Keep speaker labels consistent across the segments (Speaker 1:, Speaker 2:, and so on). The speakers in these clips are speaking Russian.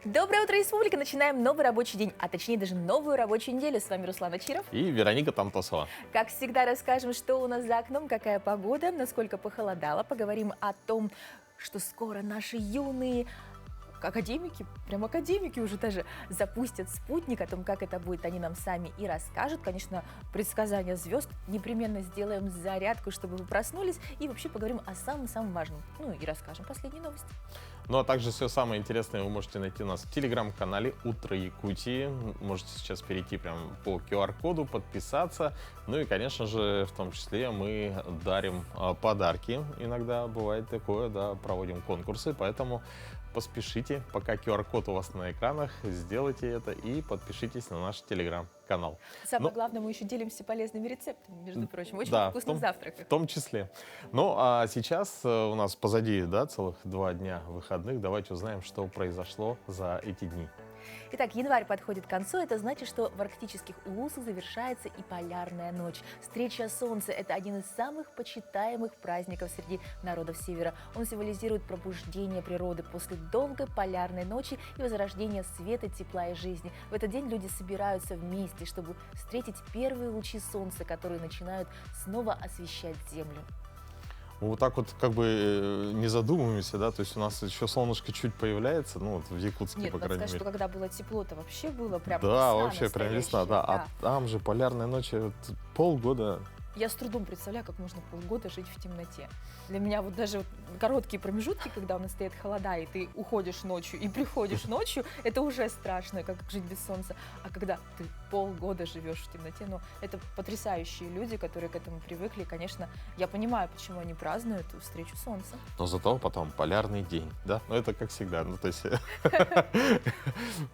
Speaker 1: Доброе утро, республика! Начинаем новый рабочий день, а точнее даже новую рабочую неделю. С вами Руслан Ачиров.
Speaker 2: И Вероника Тантосова.
Speaker 1: Как всегда, расскажем, что у нас за окном, какая погода, насколько похолодало. Поговорим о том, что скоро наши юные академики, прям академики уже даже, запустят спутник. О том, как это будет, они нам сами и расскажут. Конечно, предсказания звезд. Непременно сделаем зарядку, чтобы вы проснулись. И вообще поговорим о самом-самом важном. Ну и расскажем последние новости.
Speaker 2: Ну а также все самое интересное вы можете найти у нас в телеграм-канале «Утро Якутии». Можете сейчас перейти прямо по QR-коду, подписаться. Ну и, конечно же, в том числе мы дарим подарки. Иногда бывает такое, да, проводим конкурсы, поэтому поспешите, пока QR-код у вас на экранах, сделайте это и подпишитесь на наш телеграм-канал.
Speaker 1: Самое главное, мы еще делимся полезными рецептами, между прочим. Очень
Speaker 2: да,
Speaker 1: вкусных завтраков.
Speaker 2: В том числе. Ну, а сейчас у нас позади, да, целых 2 дня выходных. Давайте узнаем, что произошло за эти дни.
Speaker 1: Итак, январь подходит к концу. Это значит, что в арктических улусах завершается и полярная ночь. Встреча Солнца – это один из самых почитаемых праздников среди народов Севера. Он символизирует пробуждение природы после долгой полярной ночи и возрождение света, тепла и жизни. В этот день люди собираются вместе, чтобы встретить первые лучи Солнца, которые начинают снова освещать Землю.
Speaker 2: Вот так вот как бы не задумываемся, да, то есть у нас еще солнышко чуть появляется, ну вот в Якутске,
Speaker 1: Нет,
Speaker 2: по
Speaker 1: надо
Speaker 2: крайней
Speaker 1: сказать,
Speaker 2: мере.
Speaker 1: что когда было тепло-то вообще было прям
Speaker 2: Да,
Speaker 1: весна
Speaker 2: вообще прям весна, да.
Speaker 1: настоящая,
Speaker 2: А там же полярная ночь, вот полгода.
Speaker 1: Я с трудом представляю, как можно полгода жить в темноте. Для меня вот даже короткие промежутки, когда у нас стоят холода, и ты уходишь ночью и приходишь ночью, это уже страшно, как жить без солнца. А когда ты полгода живешь в темноте, ну, это потрясающие люди, которые к этому привыкли. Конечно, я понимаю, почему они празднуют встречу солнца.
Speaker 2: Но зато потом полярный день, да? Ну это как всегда, ну то есть...
Speaker 1: Как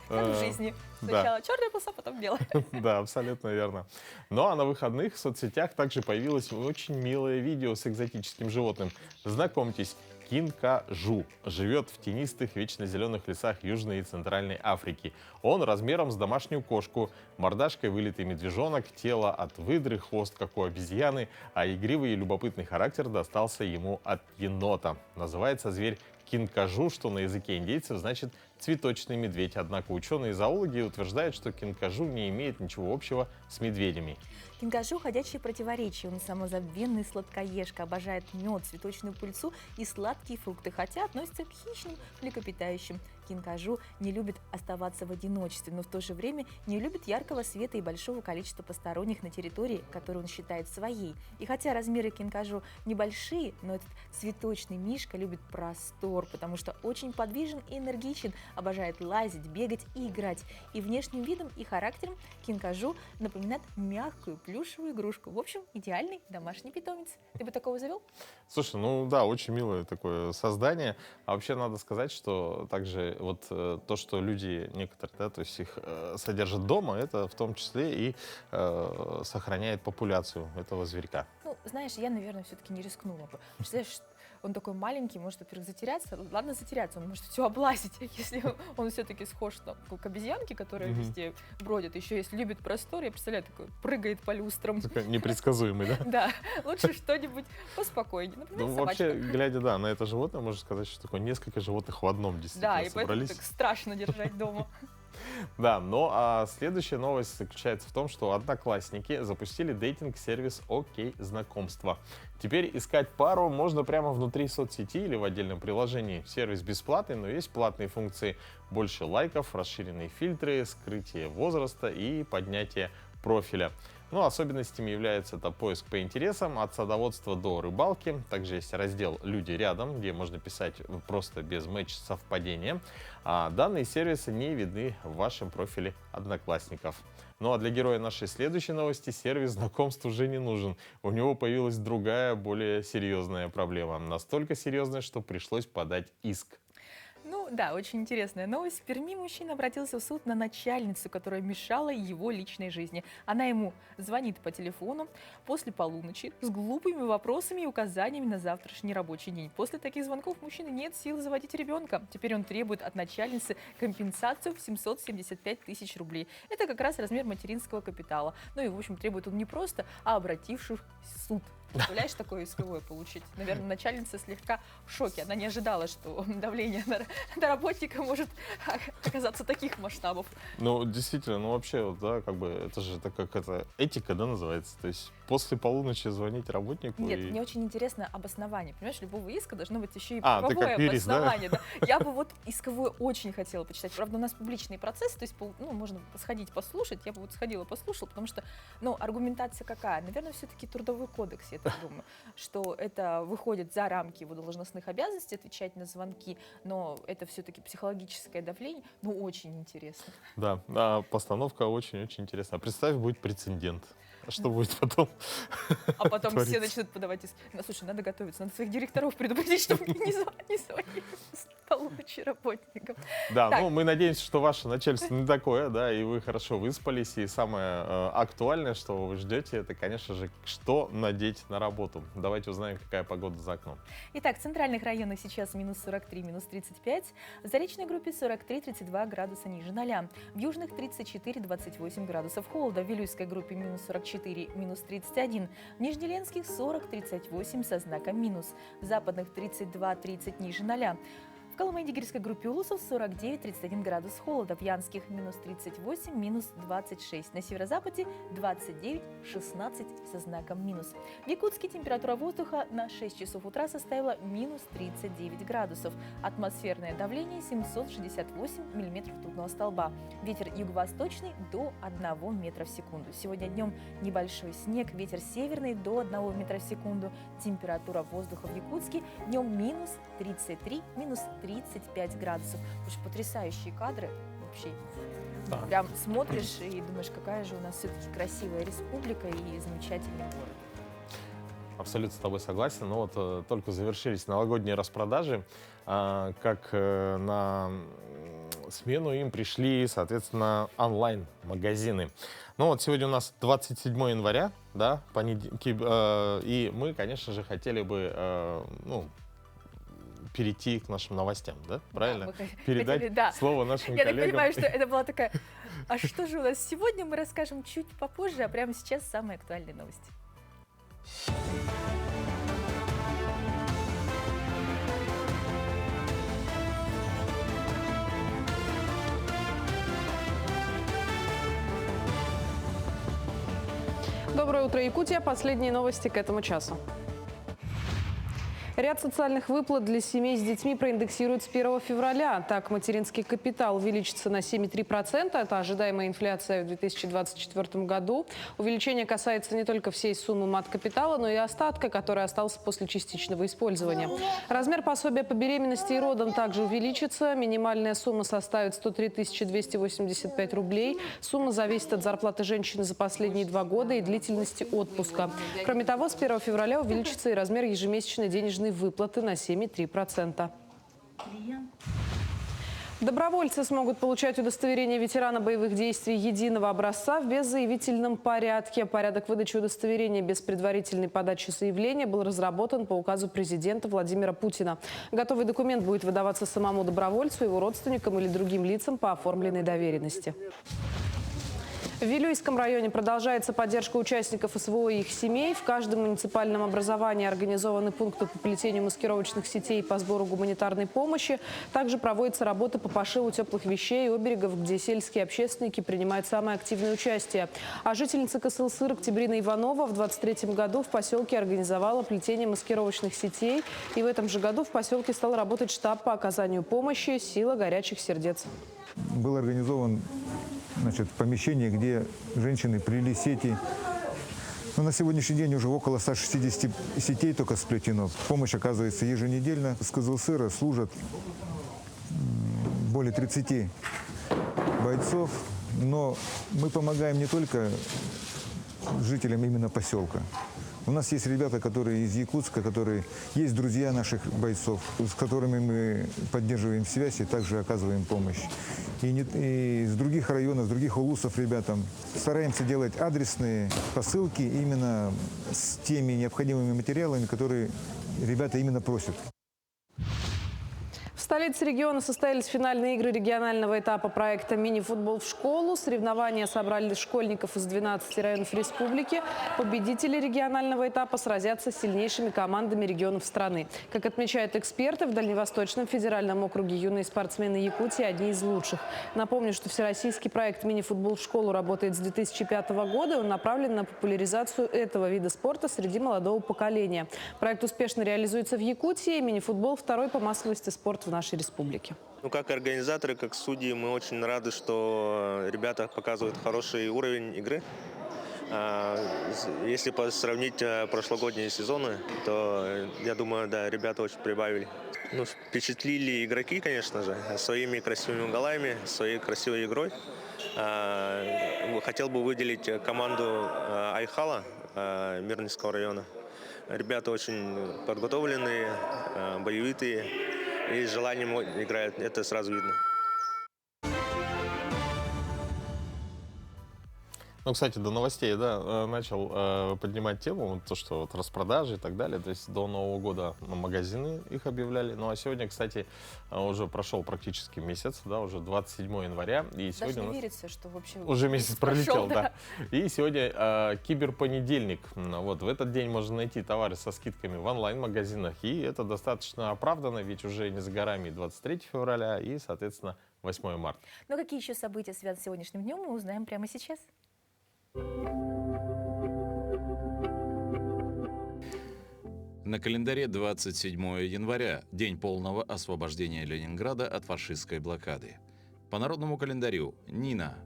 Speaker 1: в жизни. Сначала черная полоса, потом белая.
Speaker 2: Да, абсолютно верно. Ну а на выходных в соцсетях также появилось очень милое видео с экзотическим животным. Знакомьтесь, кинкажу живет в тенистых, вечно зеленых лесах Южной и Центральной Африки. Он размером с домашнюю кошку, мордашкой вылитый медвежонок, тело от выдры, хвост как у обезьяны, а игривый и любопытный характер достался ему от енота. Называется зверь кинкажу, что на языке индейцев значит цветочный медведь. Однако ученые-зоологи утверждают, что кинкажу не имеет ничего общего с медведями.
Speaker 1: Кинкажу – ходячее противоречие. Он самозабвенный сладкоежка, обожает мед, цветочную пыльцу и сладкие фрукты, хотя относится к хищным млекопитающим. Кинкажу не любит оставаться в одиночестве, но в то же время не любит яркого света и большого количества посторонних на территории, которую он считает своей. И хотя размеры кинкажу небольшие, но этот цветочный мишка любит простор, потому что очень подвижен и энергичен, обожает лазить, бегать и играть. И внешним видом, и характером кинкажу напоминает мягкую плюшевую игрушку. В общем, идеальный домашний питомец. Ты бы такого завел?
Speaker 2: Слушай, ну да, очень милое такое создание. А вообще надо сказать, что также вот то, что люди некоторые, да, то есть их содержат дома, это в том числе и сохраняет популяцию этого зверька.
Speaker 1: Ну, знаешь, я, наверное, все-таки не рискнула бы. Представляешь, он такой маленький, может, во-первых, затеряться. Ладно, затеряться, он может все облазить, если он все-таки схож к обезьянке, которая везде бродит. Еще если любит простор, я представляю, такой прыгает по люстрам.
Speaker 2: Такой непредсказуемый, да?
Speaker 1: Да, лучше что-нибудь поспокойнее. Например,
Speaker 2: Ну,
Speaker 1: собачка.
Speaker 2: вообще, глядя, да, на это животное, можно сказать, что такое несколько животных в одном действительно
Speaker 1: Да, и поэтому
Speaker 2: собрались.
Speaker 1: так страшно держать дома.
Speaker 2: Да, но следующая новость заключается в том, что одноклассники запустили дейтинг-сервис «Окей, знакомство». Теперь искать пару можно прямо внутри соцсети или в отдельном приложении. Сервис бесплатный, но есть платные функции: больше лайков, расширенные фильтры, скрытие возраста и поднятие профиля. Ну, особенностями является это поиск по интересам, от садоводства до рыбалки. Также есть раздел «Люди рядом», где можно писать просто без матч-совпадения. А данные сервисы не видны в вашем профиле одноклассников. Ну а для героя нашей следующей новости сервис знакомств уже не нужен. У него появилась другая, более серьезная проблема. Настолько серьезная, что пришлось подать иск.
Speaker 1: Ну да, очень интересная новость. В Перми мужчина обратился в суд на начальницу, которая мешала его личной жизни. Она ему звонит по телефону после полуночи с глупыми вопросами и указаниями на завтрашний рабочий день. После таких звонков мужчины нет сил заводить ребенка. Теперь он требует от начальницы компенсацию в 775 тысяч рублей. Это как раз размер материнского капитала. Ну и, в общем, требует он не просто, а обративших в суд. Представляешь, такое исковое получить? Наверное, начальница слегка в шоке. Она не ожидала, что давление на работника может оказаться таких масштабов.
Speaker 2: Ну, действительно, ну вообще, вот, да, как бы, это же это этика, да, называется. То есть после полуночи звонить работнику
Speaker 1: Нет,
Speaker 2: и...
Speaker 1: мне очень интересно обоснование. Понимаешь, любого иска должно быть еще и
Speaker 2: А, ты
Speaker 1: правовое
Speaker 2: как юрист, да?
Speaker 1: обоснование. Да? Я бы вот исковое очень хотела почитать. Правда, у нас публичный процесс, то есть ну, можно сходить послушать. Я бы вот сходила послушала, потому что, ну, аргументация какая? Наверное, все-таки трудовой кодекс, я так думаю, что это выходит за рамки его должностных обязанностей отвечать на звонки, но это все-таки психологическое давление. Ну, очень интересно.
Speaker 2: Да, постановка очень-очень интересная. Представь, будет прецедент. Что будет потом?
Speaker 1: А потом все
Speaker 2: творится?
Speaker 1: начнут подавать иск. Ну, слушай, надо готовиться, надо своих директоров предупредить, чтобы не звонили с полуночи работникам.
Speaker 2: Да,
Speaker 1: Так.
Speaker 2: ну мы надеемся, что ваше начальство не такое, да, и вы хорошо выспались. И самое актуальное, что вы ждете, это, конечно же, что надеть на работу. Давайте узнаем, какая погода за окном.
Speaker 1: Итак, в центральных районах сейчас минус 43, минус 35. В Заречной группе 43-32 градуса ниже 0. В южных 34-28 градусов холода. В Вилюйской группе минус 44, минус 31. В Нижнеленских 40-38 со знаком минус. В западных 32-30 ниже 0. В Колымаге-Дигирской группе Улусов 49-31 градус холода. В Янских минус 38, минус 26. На северо-западе 29-16 со знаком минус. В Якутске температура воздуха на 6 часов утра составила минус 39 градусов. Атмосферное давление 768 миллиметров ртутного столба. Ветер юго-восточный до 1 метра в секунду. Сегодня днем небольшой снег, ветер северный до 1 метра в секунду. Температура воздуха в Якутске днем минус 33, минус 35 градусов. Очень потрясающие кадры вообще.
Speaker 2: Да.
Speaker 1: Прям смотришь и думаешь, какая же у нас все-таки красивая республика и замечательный город.
Speaker 2: Абсолютно с тобой согласен. Но вот только завершились новогодние распродажи, как на смену им пришли, соответственно, онлайн-магазины. Ну вот сегодня у нас 27 января, да, и мы, конечно же, хотели бы, перейти к нашим новостям, да? Правильно?
Speaker 1: Да,
Speaker 2: Передать
Speaker 1: хотели, да.
Speaker 2: слово нашим
Speaker 1: Я
Speaker 2: коллегам.
Speaker 1: так понимаю, что это была такая... А что же у нас сегодня, мы расскажем чуть попозже, а прямо сейчас самые актуальные новости.
Speaker 3: Доброе утро, Якутия. Последние новости к этому часу. Ряд социальных выплат для семей с детьми проиндексируют с 1 февраля. Так, материнский капитал увеличится на 7,3%. Это ожидаемая инфляция в 2024 году. Увеличение касается не только всей суммы мат-капитала, но и остатка, который остался после частичного использования. Размер пособия по беременности и родам также увеличится. Минимальная сумма составит 103 285 рублей. Сумма зависит от зарплаты женщины за последние 2 года и длительности отпуска. Кроме того, с 1 февраля увеличится и размер ежемесячной денежной выплаты на 7,3%. Добровольцы смогут получать удостоверение ветерана боевых действий единого образца в беззаявительном порядке. Порядок выдачи удостоверения без предварительной подачи заявления был разработан по указу президента Владимира Путина. Готовый документ будет выдаваться самому добровольцу, его родственникам или другим лицам по оформленной доверенности. В Вилюйском районе продолжается поддержка участников СВО и их семей. В каждом муниципальном образовании организованы пункты по плетению маскировочных сетей по сбору гуманитарной помощи. Также проводится работа по пошиву теплых вещей и оберегов, где сельские общественники принимают самое активное участие. А жительница КСЛСР Октябрина Иванова в 2023 году в поселке организовала плетение маскировочных сетей. И в этом же году в поселке стал работать штаб по оказанию помощи «Сила горячих сердец».
Speaker 4: Был организован помещение, где женщины плели сети. Но на сегодняшний день уже около 160 сетей только сплетено. Помощь оказывается еженедельно. С КСЛСР служат более 30 бойцов. Но мы помогаем не только жителям именно поселка. У нас есть ребята, которые из Якутска, которые есть друзья наших бойцов, с которыми мы поддерживаем связь и также оказываем помощь. И с других районов, с других улусов ребятам стараемся делать адресные посылки именно с теми необходимыми материалами, которые ребята именно просят.
Speaker 3: В столице региона состоялись финальные игры регионального этапа проекта «Мини-футбол в школу». Соревнования собрали школьников из 12 районов республики. Победители регионального этапа сразятся с сильнейшими командами регионов страны. Как отмечают эксперты, в Дальневосточном федеральном округе юные спортсмены Якутии одни из лучших. Напомню, что всероссийский проект «Мини-футбол в школу» работает с 2005 года. Он направлен на популяризацию этого вида спорта среди молодого поколения. Проект успешно реализуется в Якутии. Мини-футбол – второй по массовости спорт в нашей республике.
Speaker 5: Ну, как организаторы, как судьи, мы очень рады, что ребята показывают хороший уровень игры. Если сравнить прошлогодние сезоны, то, я думаю, да, ребята очень прибавили. Ну, впечатлили игроки, конечно же, своими красивыми голами, своей красивой игрой. Хотел бы выделить команду Айхала Мирнинского района. Ребята очень подготовленные, боевитые и с желанием играют. Это сразу видно.
Speaker 2: Ну, кстати, до новостей, да, начал поднимать тему, вот то, что вот распродажи и так далее. То есть до Нового года магазины их объявляли. Ну, а сегодня, кстати, уже прошел практически месяц, да, уже 27 января. И
Speaker 1: Даже
Speaker 2: сегодня
Speaker 1: не верится, что вообще
Speaker 2: уже месяц пролетел,
Speaker 1: прошел,
Speaker 2: да. И сегодня киберпонедельник. Вот в этот день можно найти товары со скидками в онлайн-магазинах. И это достаточно оправдано, ведь уже не за горами 23 февраля и, соответственно, 8 марта.
Speaker 1: Но какие еще события связаны с сегодняшним днем, мы узнаем прямо сейчас.
Speaker 6: На календаре 27 января, день полного освобождения Ленинграда от фашистской блокады. По народному календарю Нина.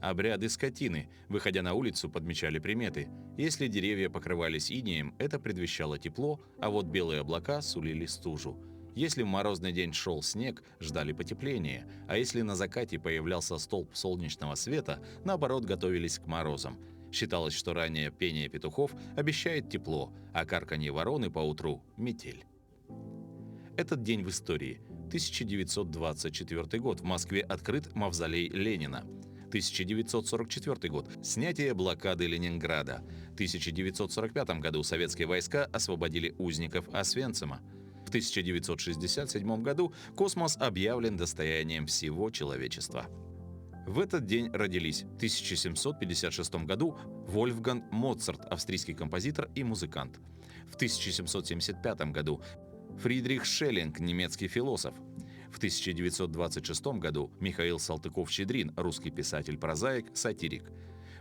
Speaker 6: Обряды скотины, выходя на улицу, подмечали приметы. Если деревья покрывались инеем, это предвещало тепло, а вот белые облака сулили стужу. Если в морозный день шел снег, ждали потепления, а если на закате появлялся столб солнечного света, наоборот, готовились к морозам. Считалось, что раннее пение петухов обещает тепло, а карканье вороны поутру – метель. Этот день в истории. 1924 год. В Москве открыт мавзолей Ленина. 1944 год. Снятие блокады Ленинграда. В 1945 году советские войска освободили узников Освенцима. В 1967 году космос объявлен достоянием всего человечества. В этот день родились в 1756 году Вольфганг Моцарт, австрийский композитор и музыкант. В 1775 году Фридрих Шеллинг, немецкий философ. В 1926 году Михаил Салтыков-Щедрин, русский писатель-прозаик, сатирик.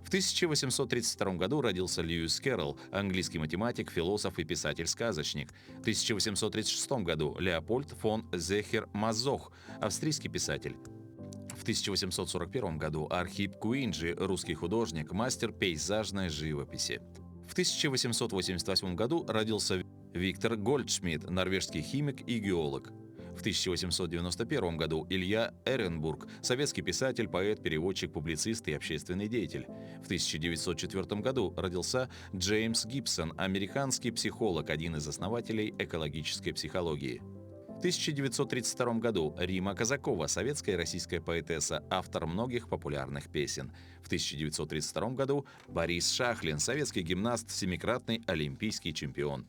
Speaker 6: В 1832 году родился Льюис Кэрролл, английский математик, философ и писатель-сказочник. В 1836 году Леопольд фон Зехер-Мазох, австрийский писатель. В 1841 году Архип Куинджи, русский художник, мастер пейзажной живописи. В 1888 году родился Виктор Гольдшмидт, норвежский химик и геолог. В 1891 году Илья Эренбург, советский писатель, поэт, переводчик, публицист и общественный деятель. В 1904 году родился Джеймс Гибсон, американский психолог, один из основателей экологической психологии. В 1932 году Рима Казакова, советская и российская поэтесса, автор многих популярных песен. В 1932 году Борис Шахлин, советский гимнаст, семикратный олимпийский чемпион.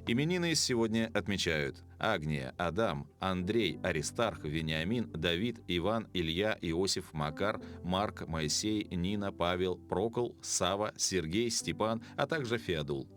Speaker 6: Именины сегодня отмечают Агния, Адам, Андрей, Аристарх, Вениамин, Давид, Иван, Илья, Иосиф, Макар, Марк, Моисей, Нина, Павел, Прокол, Сава, Сергей, Степан, а также Феодул.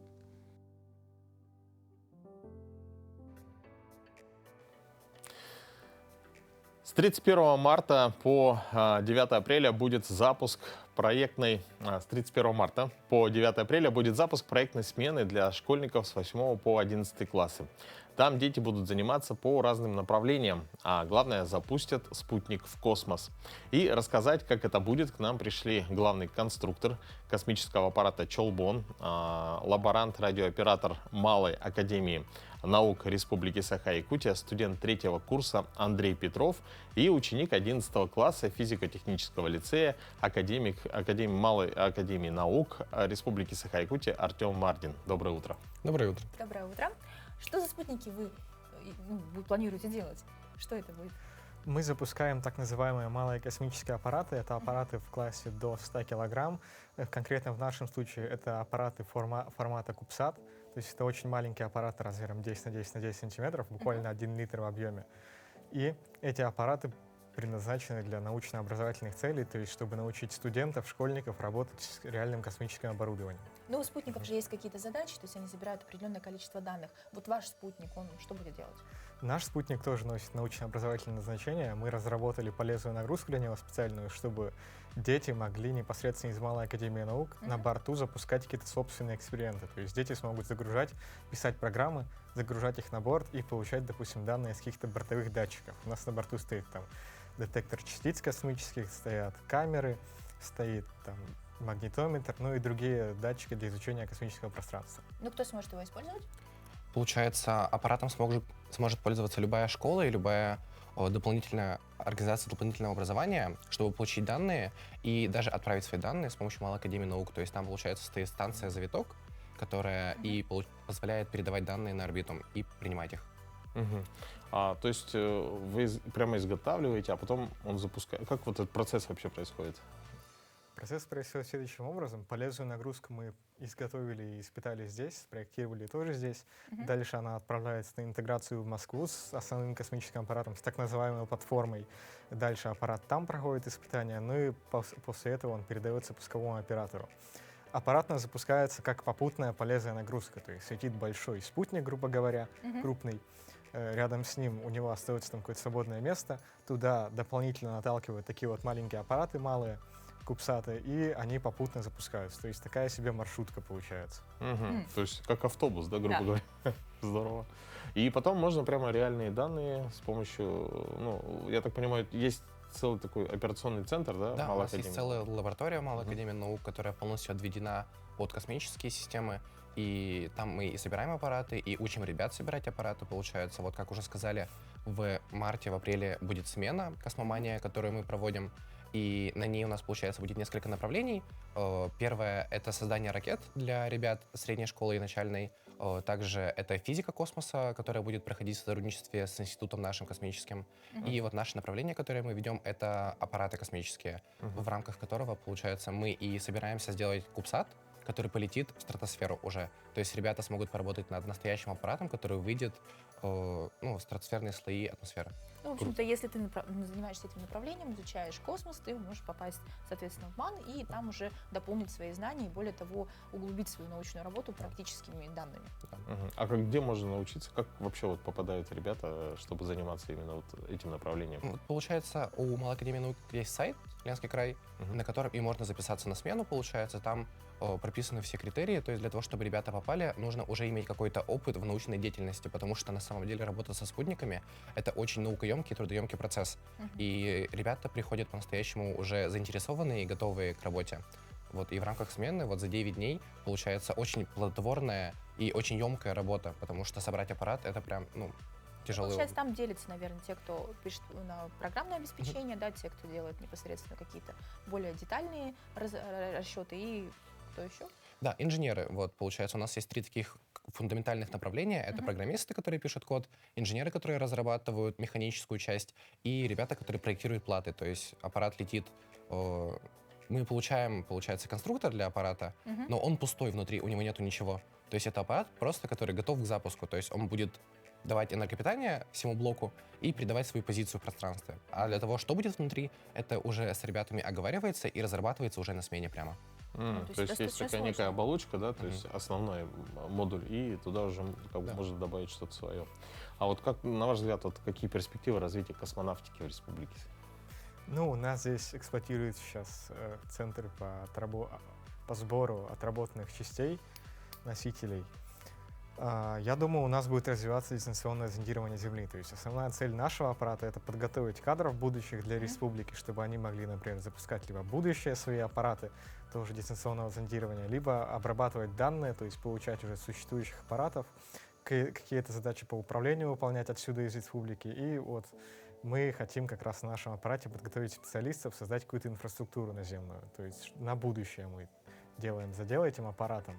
Speaker 2: С 31 марта по 9 апреля будет запуск проектной... С 31 марта по 9 апреля будет запуск проектной смены для школьников с 8 по 11 классы. Там дети будут заниматься по разным направлениям, а главное, запустят спутник в космос. И рассказать, как это будет, к нам пришли главный конструктор космического аппарата «Чолбон», лаборант, радиооператор Малой академии наук Республики Саха-Якутия, студент 3-го курса Андрей Петров и ученик 11 класса физико-технического лицея, академик Малой академии наук Республики Саха-Якутия Артем Мардин. Доброе утро.
Speaker 7: Доброе утро.
Speaker 1: Доброе утро. Что за спутники вы планируете делать? Что это будет?
Speaker 7: Мы запускаем так называемые малые космические аппараты. Это аппараты в классе до 100 килограмм. Конкретно в нашем случае это аппараты формата CubeSat. То есть это очень маленькие аппараты размером 10 на 10 на 10 сантиметров, буквально 1 литр в объеме. И эти аппараты предназначены для научно-образовательных целей, то есть чтобы научить студентов, школьников работать с реальным космическим оборудованием.
Speaker 1: Ну, у спутников же есть какие-то задачи, то есть они собирают определенное количество данных. Вот ваш спутник, он что будет делать?
Speaker 7: Наш спутник тоже носит научно-образовательное назначение. Мы разработали полезную нагрузку для него специальную, чтобы дети могли непосредственно из Малой академии наук на борту запускать какие-то собственные эксперименты. То есть дети смогут загружать, писать программы, загружать их на борт и получать, допустим, данные с каких-то бортовых датчиков. У нас на борту стоит там детектор частиц космических, стоят камеры, стоит там магнитометр, ну и другие датчики для изучения космического пространства.
Speaker 1: Ну, кто сможет его использовать?
Speaker 8: Получается, аппаратом сможет пользоваться любая школа и любая дополнительная организация дополнительного образования, чтобы получить данные и даже отправить свои данные с помощью Малой академии наук. То есть там, получается, стоит станция «Завиток», которая и позволяет передавать данные на орбиту и принимать их.
Speaker 2: Мгм. То есть вы прямо изготавливаете, а потом он запускает. Как вот этот процесс вообще происходит?
Speaker 7: Процесс происходит следующим образом. Полезную нагрузку мы изготовили и испытали здесь, спроектировали тоже здесь. Дальше она отправляется на интеграцию в Москву с основным космическим аппаратом, с так называемой платформой. Дальше аппарат там проходит испытания, ну и после этого он передается пусковому оператору. Аппарат у нас запускается как попутная полезная нагрузка, то есть летит большой спутник, грубо говоря, крупный. Рядом с ним у него остается там какое-то свободное место. Туда дополнительно наталкивают такие вот маленькие аппараты малые, кубсаты, и они попутно запускаются. То есть такая себе маршрутка получается.
Speaker 2: Мгм. То есть как автобус, да, грубо
Speaker 1: Да.
Speaker 2: говоря. Здорово. И потом можно прямо реальные данные с помощью, ну, я так понимаю, есть целый такой операционный центр, да,
Speaker 8: Да, у
Speaker 2: Малой
Speaker 8: нас есть
Speaker 2: академии?
Speaker 8: целая лаборатория Малой академии наук, которая полностью отведена под космические системы. И там мы и собираем аппараты, и учим ребят собирать аппараты, получается. Вот как уже сказали, в марте, в апреле будет смена «Космомания», которую мы проводим. И на ней у нас, получается, будет несколько направлений. Первое — это создание ракет для ребят средней школы и начальной. Также это физика космоса, которая будет проходить в сотрудничестве с институтом нашим космическим. И вот наше направление, которое мы ведем, это аппараты космические, в рамках которого, получается, мы и собираемся сделать кубсат, который полетит в стратосферу уже. То есть ребята смогут поработать над настоящим аппаратом, который выйдет в стратосферные слои атмосферы.
Speaker 1: Ну, в общем-то, если ты занимаешься этим направлением, изучаешь космос, ты можешь попасть, соответственно, в МАН и там уже дополнить свои знания и, более того, углубить свою научную работу практическими данными.
Speaker 2: Мгм. А где можно научиться? Как вообще вот попадают ребята, чтобы заниматься именно вот этим направлением?
Speaker 8: Вот, получается, у Малой академии наук есть сайт «Ленинский край», на котором и можно записаться на смену, получается, там прописаны все критерии, то есть для того, чтобы ребята попали, нужно уже иметь какой-то опыт в научной деятельности, потому что на самом деле работа со спутниками — это очень наукоемкий, трудоемкий процесс. И ребята приходят по-настоящему уже заинтересованные и готовые к работе. Вот, и в рамках смены вот за 9 дней получается очень плодотворная и очень емкая работа, потому что собрать аппарат — это прям, тяжелый
Speaker 1: Получается, там делятся, наверное, те, кто пишет на программное обеспечение, да, те, кто делает непосредственно какие-то более детальные расчеты, и кто еще?
Speaker 8: Да, инженеры. Вот, получается, у нас есть 3 таких фундаментальных направления. Это программисты, которые пишут код, инженеры, которые разрабатывают механическую часть, и ребята, которые проектируют платы. То есть аппарат летит, мы получаем, получается, конструктор для аппарата, но он пустой внутри, у него нету ничего. То есть это аппарат просто, который готов к запуску. То есть он будет давать энергопитание всему блоку и передавать свою позицию в пространстве. А для того, что будет внутри, это уже с ребятами оговаривается и разрабатывается уже на смене прямо.
Speaker 1: то
Speaker 2: То есть есть
Speaker 1: достаточно
Speaker 2: такая некая
Speaker 1: сложно.
Speaker 2: оболочка, да, то есть основной модуль, и туда уже как бы можно добавить что-то свое. А вот как, на ваш взгляд, вот какие перспективы развития космонавтики в республике?
Speaker 7: Ну, у нас здесь эксплуатирует сейчас центр по сбору отработанных частей носителей. Я думаю, у нас будет развиваться дистанционное зондирование Земли. То есть основная цель нашего аппарата — это подготовить кадров будущих для республики, чтобы они могли, например, запускать либо будущие свои аппараты, тоже дистанционного зондирования, либо обрабатывать данные, то есть получать уже существующих аппаратов, какие-то задачи по управлению выполнять отсюда из республики. И вот мы хотим как раз на нашем аппарате подготовить специалистов, создать какую-то инфраструктуру наземную. То есть на будущее мы делаем задел этим аппаратом.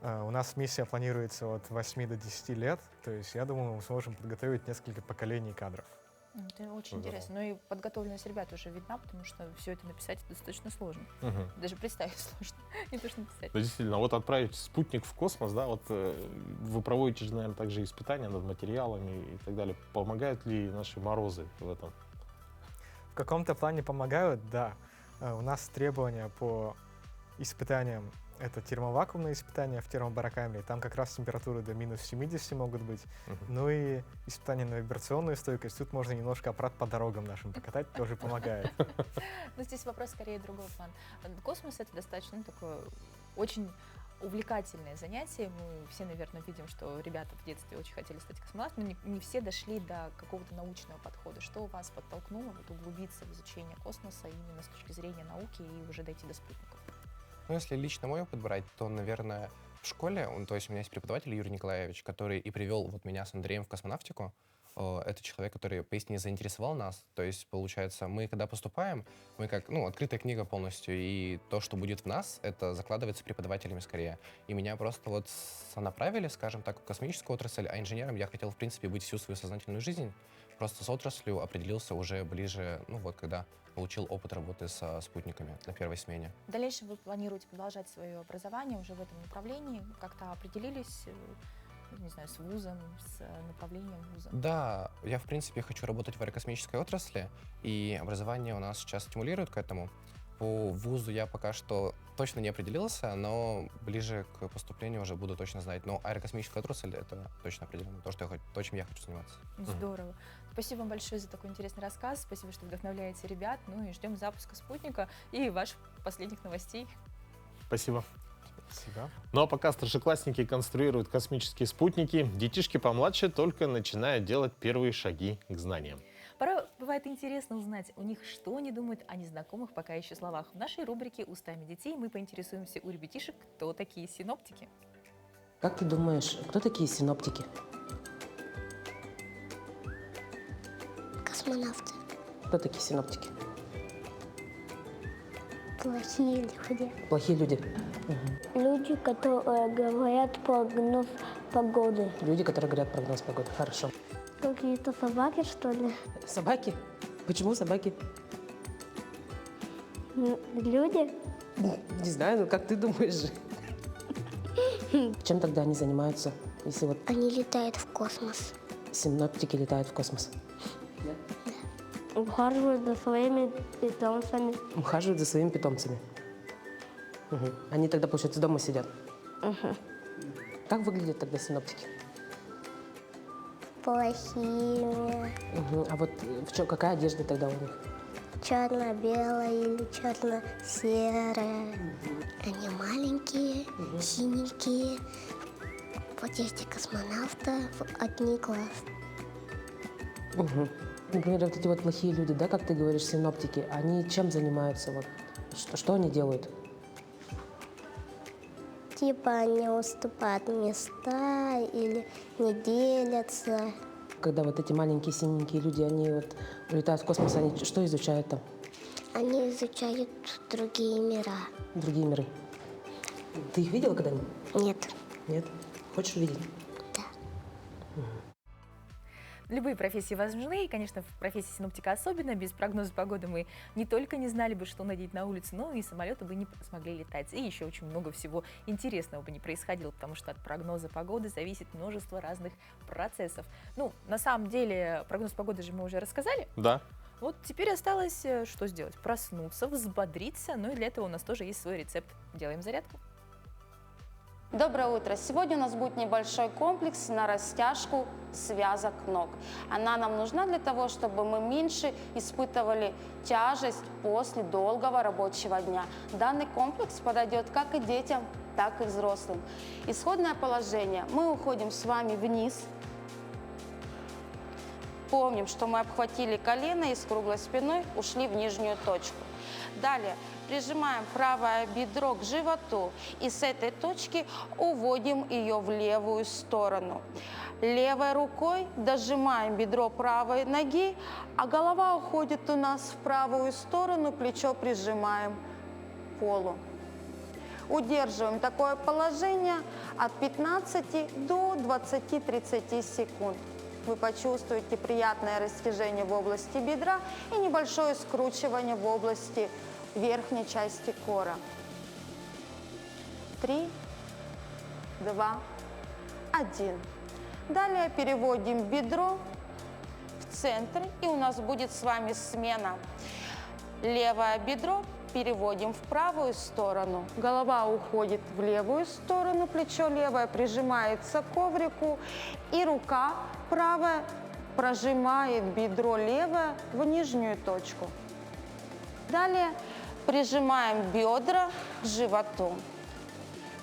Speaker 7: У нас миссия планируется от 8 до 10 лет, то есть я думаю, мы сможем подготовить несколько поколений кадров.
Speaker 1: Это очень
Speaker 2: Здорово.
Speaker 1: интересно. Ну и подготовленность ребят уже видна, потому что все это написать достаточно сложно.
Speaker 2: Мгм.
Speaker 1: Даже представить сложно, не то что написать.
Speaker 2: Ну, действительно, вот отправить спутник в космос, да, вот вы проводите же, наверное, также испытания над материалами и так далее. Помогают ли наши морозы в этом?
Speaker 7: В каком-то плане помогают, да. У нас требования по испытаниям — это термовакуумные испытания в термобарокамере. Там как раз температуры до минус 70 могут быть.
Speaker 2: Мгм.
Speaker 7: Ну и испытания на вибрационную стойкость. Тут можно немножко аппарат по дорогам нашим покатать, тоже помогает.
Speaker 1: Но здесь вопрос скорее другого плана. Космос — это достаточно такое очень увлекательное занятие. Мы все, наверное, видим, что ребята в детстве очень хотели стать космонавтами, но не все дошли до какого-то научного подхода. Что вас подтолкнуло вот углубиться в изучение космоса именно с точки зрения науки и уже дойти до спутников?
Speaker 8: Ну, если лично мой опыт брать, то, наверное, в школе, то есть у меня есть преподаватель Юрий Николаевич, который и привел вот меня с Андреем в космонавтику. Это человек, который поистине заинтересовал нас. То есть, получается, мы, когда поступаем, мы как, открытая книга полностью, и то, что будет в нас, это закладывается преподавателями скорее. И меня просто вот направили, скажем так, в космическую отрасль, а инженером я хотел, в принципе, быть всю свою сознательную жизнь. Просто с отраслью определился уже ближе, когда получил опыт работы со спутниками на первой смене.
Speaker 1: В дальнейшем вы планируете продолжать свое образование уже в этом направлении? Как-то определились, не знаю, с вузом, с направлением вуза?
Speaker 8: Да, я, в принципе, хочу работать в аэрокосмической отрасли, и образование у нас сейчас стимулирует к этому. По вузу я пока что точно не определился, но ближе к поступлению уже буду точно знать. Но аэрокосмическая отрасль — это точно определенно то, чем я хочу заниматься.
Speaker 1: Здорово. Спасибо вам большое за такой интересный рассказ. Спасибо, что вдохновляете ребят. Ну и ждем запуска спутника и ваших последних новостей.
Speaker 2: Спасибо.
Speaker 7: Спасибо.
Speaker 2: Ну а пока старшеклассники конструируют космические спутники, детишки помладше только начинают делать первые шаги к знаниям.
Speaker 1: Порой бывает интересно узнать у них, что они думают о незнакомых пока еще словах. В нашей рубрике «Устами детей» мы поинтересуемся у ребятишек, кто такие синоптики.
Speaker 9: Как ты думаешь, кто такие синоптики?
Speaker 10: Космонавты.
Speaker 9: Кто такие синоптики?
Speaker 10: Плохие люди.
Speaker 9: Плохие люди.
Speaker 10: Люди, которые говорят прогноз погоды.
Speaker 9: Люди, которые говорят прогноз погоды. Хорошо.
Speaker 10: Какие-то собаки, что ли?
Speaker 9: Собаки? Почему собаки?
Speaker 10: Люди?
Speaker 9: Не знаю, ну как ты думаешь же? Чем тогда они занимаются, если вот
Speaker 10: Они летают в космос.
Speaker 9: синоптики летают в космос?
Speaker 10: Ухаживают за своими питомцами.
Speaker 9: Ухаживают за своими питомцами. Мгм. Они тогда, получается, дома сидят. Как выглядят тогда синоптики?
Speaker 10: Плохими.
Speaker 9: А вот какая одежда тогда у них?
Speaker 10: Черно-белая или черно-серая. Они маленькие, синенькие. Вот есть и космонавта в одни глаз.
Speaker 9: Например, вот эти вот плохие люди, да, как ты говоришь, синоптики, они чем занимаются? Вот, что они делают?
Speaker 10: Типа они уступают места или не делятся.
Speaker 9: Когда вот эти маленькие синенькие люди, они вот улетают в космос, они что изучают там?
Speaker 10: Они изучают другие мира.
Speaker 9: Другие миры. Ты их видела когда-нибудь?
Speaker 10: Нет.
Speaker 9: Нет? Хочешь увидеть?
Speaker 1: Любые профессии важны, и, конечно, в профессии синоптика особенно. Без прогноза погоды мы не только не знали бы, что надеть на улицу, но и самолеты бы не смогли летать. И еще очень много всего интересного бы не происходило, потому что от прогноза погоды зависит множество разных процессов. Ну, на самом деле, прогноз погоды же мы уже рассказали.
Speaker 2: Да.
Speaker 1: Вот теперь осталось что сделать? Проснуться, взбодриться. Ну и для этого у нас тоже есть свой рецепт. Делаем зарядку.
Speaker 11: Доброе утро! Сегодня у нас будет небольшой комплекс на растяжку связок ног. Она нам нужна для того, чтобы мы меньше испытывали тяжесть после долгого рабочего дня. Данный комплекс подойдет как и детям, так и взрослым. Исходное положение. Мы уходим с вами вниз. Помним, что мы обхватили колено и с круглой спиной ушли в нижнюю точку. Далее прижимаем правое бедро к животу и с этой точки уводим ее в левую сторону. Левой рукой дожимаем бедро правой ноги, а голова уходит у нас в правую сторону, плечо прижимаем к полу. Удерживаем такое положение от 15 до 20-30 секунд. вы почувствуете приятное растяжение в области бедра и небольшое скручивание в области верхней части кора. 3, 2, 1. Далее переводим бедро в центр, и у нас будет с вами смена. Левое бедро переводим в правую сторону. Голова уходит в левую сторону, плечо левое прижимается к коврику, и рука правая прожимает бедро левое в нижнюю точку. Далее прижимаем бедра к животу.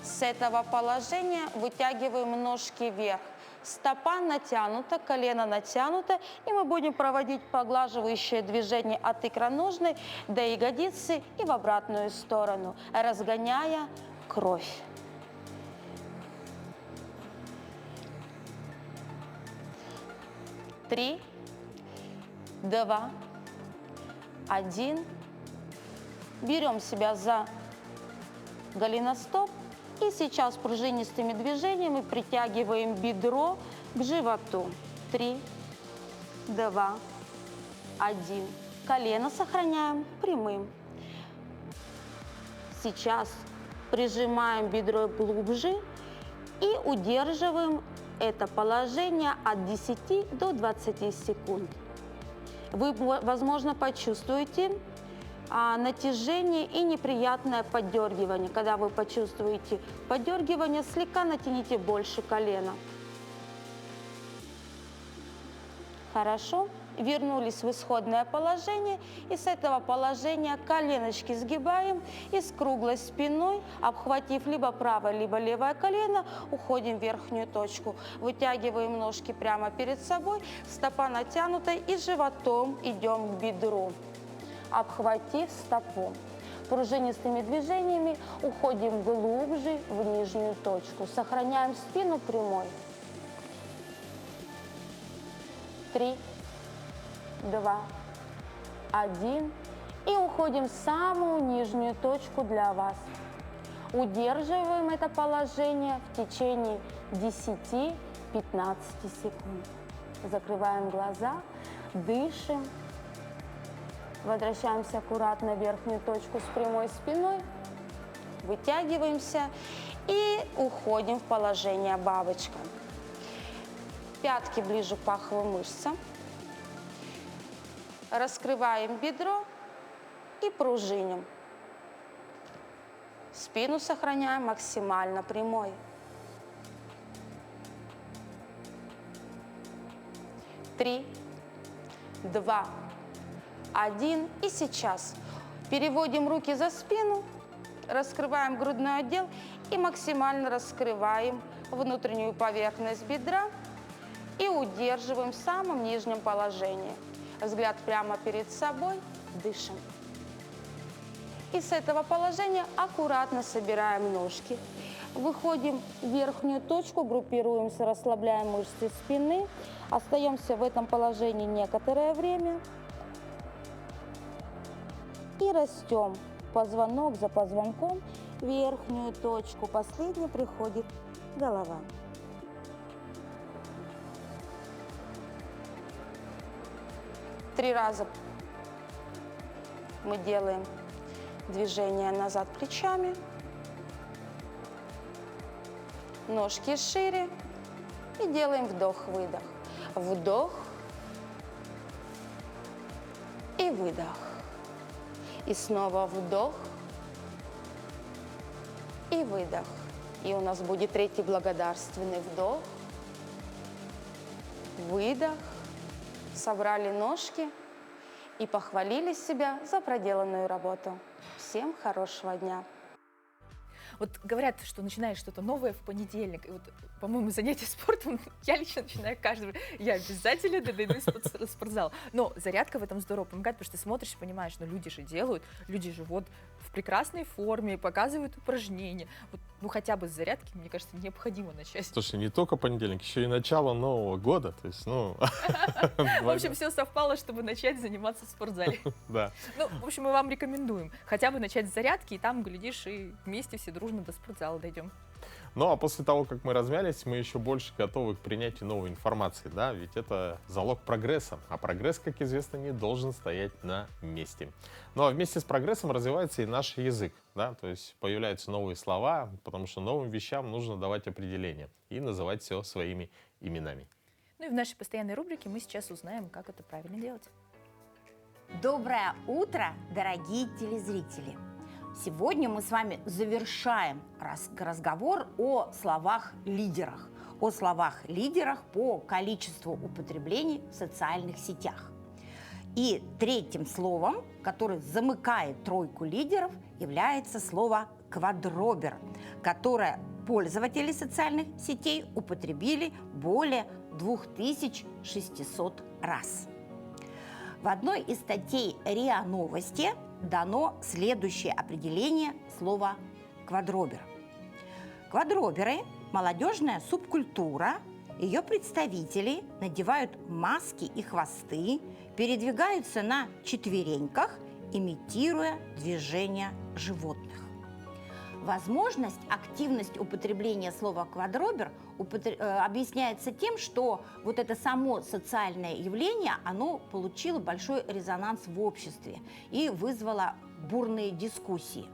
Speaker 11: С этого положения вытягиваем ножки вверх. Стопа натянута, колено натянуто, и мы будем проводить поглаживающее движение от икроножной до ягодицы и в обратную сторону, разгоняя кровь. Три, 2, 1. Берем себя за голеностоп. И сейчас пружинистыми движениями притягиваем бедро к животу. 3, 2, 1. Колено сохраняем прямым. Сейчас прижимаем бедро глубже и удерживаем это положение от 10 до 20 секунд. Вы, возможно, почувствуете натяжение и неприятное поддергивание. Когда вы почувствуете поддергивание, слегка натяните больше колена. Хорошо. Вернулись в исходное положение, и с этого положения коленочки сгибаем и с круглой спиной, обхватив либо правое, либо левое колено, уходим в верхнюю точку. Вытягиваем ножки прямо перед собой, стопа натянута, и животом идем к бедру, обхватив стопу. Пружинистыми движениями уходим глубже в нижнюю точку. Сохраняем спину прямой. 3, 2, 1. И уходим в самую нижнюю точку для вас. Удерживаем это положение в течение 10-15 секунд. Закрываем глаза, дышим. Возвращаемся аккуратно в верхнюю точку с прямой спиной, вытягиваемся и уходим в положение бабочка. Пятки ближе к паховым мышцам. Раскрываем бедро и пружиним. Спину сохраняем максимально прямой. 3, 2, 1. И сейчас переводим руки за спину, раскрываем грудной отдел и максимально раскрываем внутреннюю поверхность бедра и удерживаем в самом нижнем положении. Взгляд прямо перед собой, дышим. И с этого положения аккуратно собираем ножки. Выходим в верхнюю точку, группируемся, расслабляем мышцы спины. Остаемся в этом положении некоторое время. И растем позвонок за позвонком в верхнюю точку. Последний приходит голова. Три раза мы делаем движение назад плечами. Ножки шире. И делаем вдох-выдох. Вдох и выдох. И снова вдох и выдох. И у нас будет третий благодарственный вдох, выдох. Собрали ножки и похвалили себя за проделанную работу. Всем хорошего дня!
Speaker 1: Вот говорят, что начинаешь что-то новое в понедельник. И вот, по-моему, занятия спортом я лично начинаю каждый. Я обязательно дойду в спортзал. Но зарядка в этом здорово помогает, потому что ты смотришь и понимаешь, ну люди же делают, люди же вот в прекрасной форме, показывают упражнения. Вот, ну хотя бы с зарядки, мне кажется, необходимо начать.
Speaker 2: Слушай, не только понедельник, еще и начало Нового года. То есть, ну...
Speaker 1: В общем, все совпало, чтобы начать заниматься в спортзале.
Speaker 2: Да.
Speaker 1: Ну, в общем, мы вам рекомендуем хотя бы начать с зарядки, и там, глядишь, и вместе все дружно до спортзала дойдем.
Speaker 2: Ну а после того, как мы размялись, мы еще больше готовы к принятию новой информации, да, ведь это залог прогресса, а прогресс, как известно, не должен стоять на месте. Ну а вместе с прогрессом развивается и наш язык, да, то есть появляются новые слова, потому что новым вещам нужно давать определение и называть все своими именами.
Speaker 1: Ну и в нашей постоянной рубрике мы сейчас узнаем, как это правильно делать.
Speaker 12: Доброе утро, дорогие телезрители! Сегодня мы с вами завершаем разговор о словах-лидерах. О словах-лидерах по количеству употреблений в социальных сетях. И третьим словом, которое замыкает тройку лидеров, является слово «квадробер», которое пользователи социальных сетей употребили более 2600 раз. В одной из статей РИА Новости дано следующее определение слова «квадробер». Квадроберы – молодежная субкультура, ее представители надевают маски и хвосты, передвигаются на четвереньках, имитируя движения животных. Возможность, активность употребления слова «квадробер» объясняется тем, что вот это само социальное явление, оно получило большой резонанс в обществе и вызвало бурные дискуссии.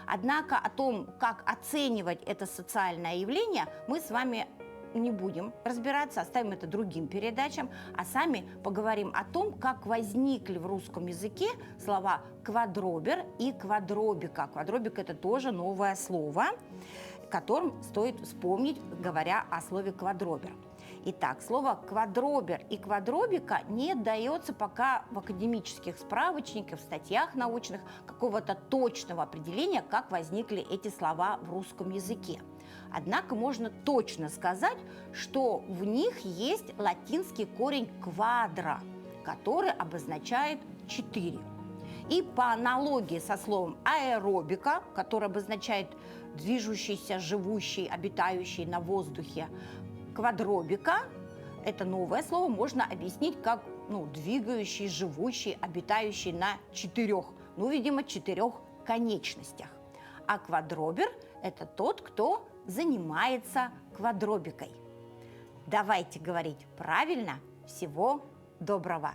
Speaker 12: Однако о том, как оценивать это социальное явление, мы с вами не будем разбираться, оставим это другим передачам, а сами поговорим о том, как возникли в русском языке слова «квадробер» и «квадробика». Квадробика – это тоже новое слово, которым стоит вспомнить, говоря о слове «квадробер». Итак, слово «квадробер» и «квадробика» не дается пока в академических справочниках, в статьях научных какого-то точного определения, как возникли эти слова в русском языке. Однако можно точно сказать, что в них есть латинский корень «квадро», который обозначает «четыре». И по аналогии со словом «аэробика», которое обозначает движущийся, живущий, обитающий на воздухе, «квадробика» – это новое слово, можно объяснить как двигающий, живущий, обитающий на четырех, видимо, четырех конечностях. А квадробер – это тот, кто занимается квадробикой. Давайте говорить правильно. Всего доброго!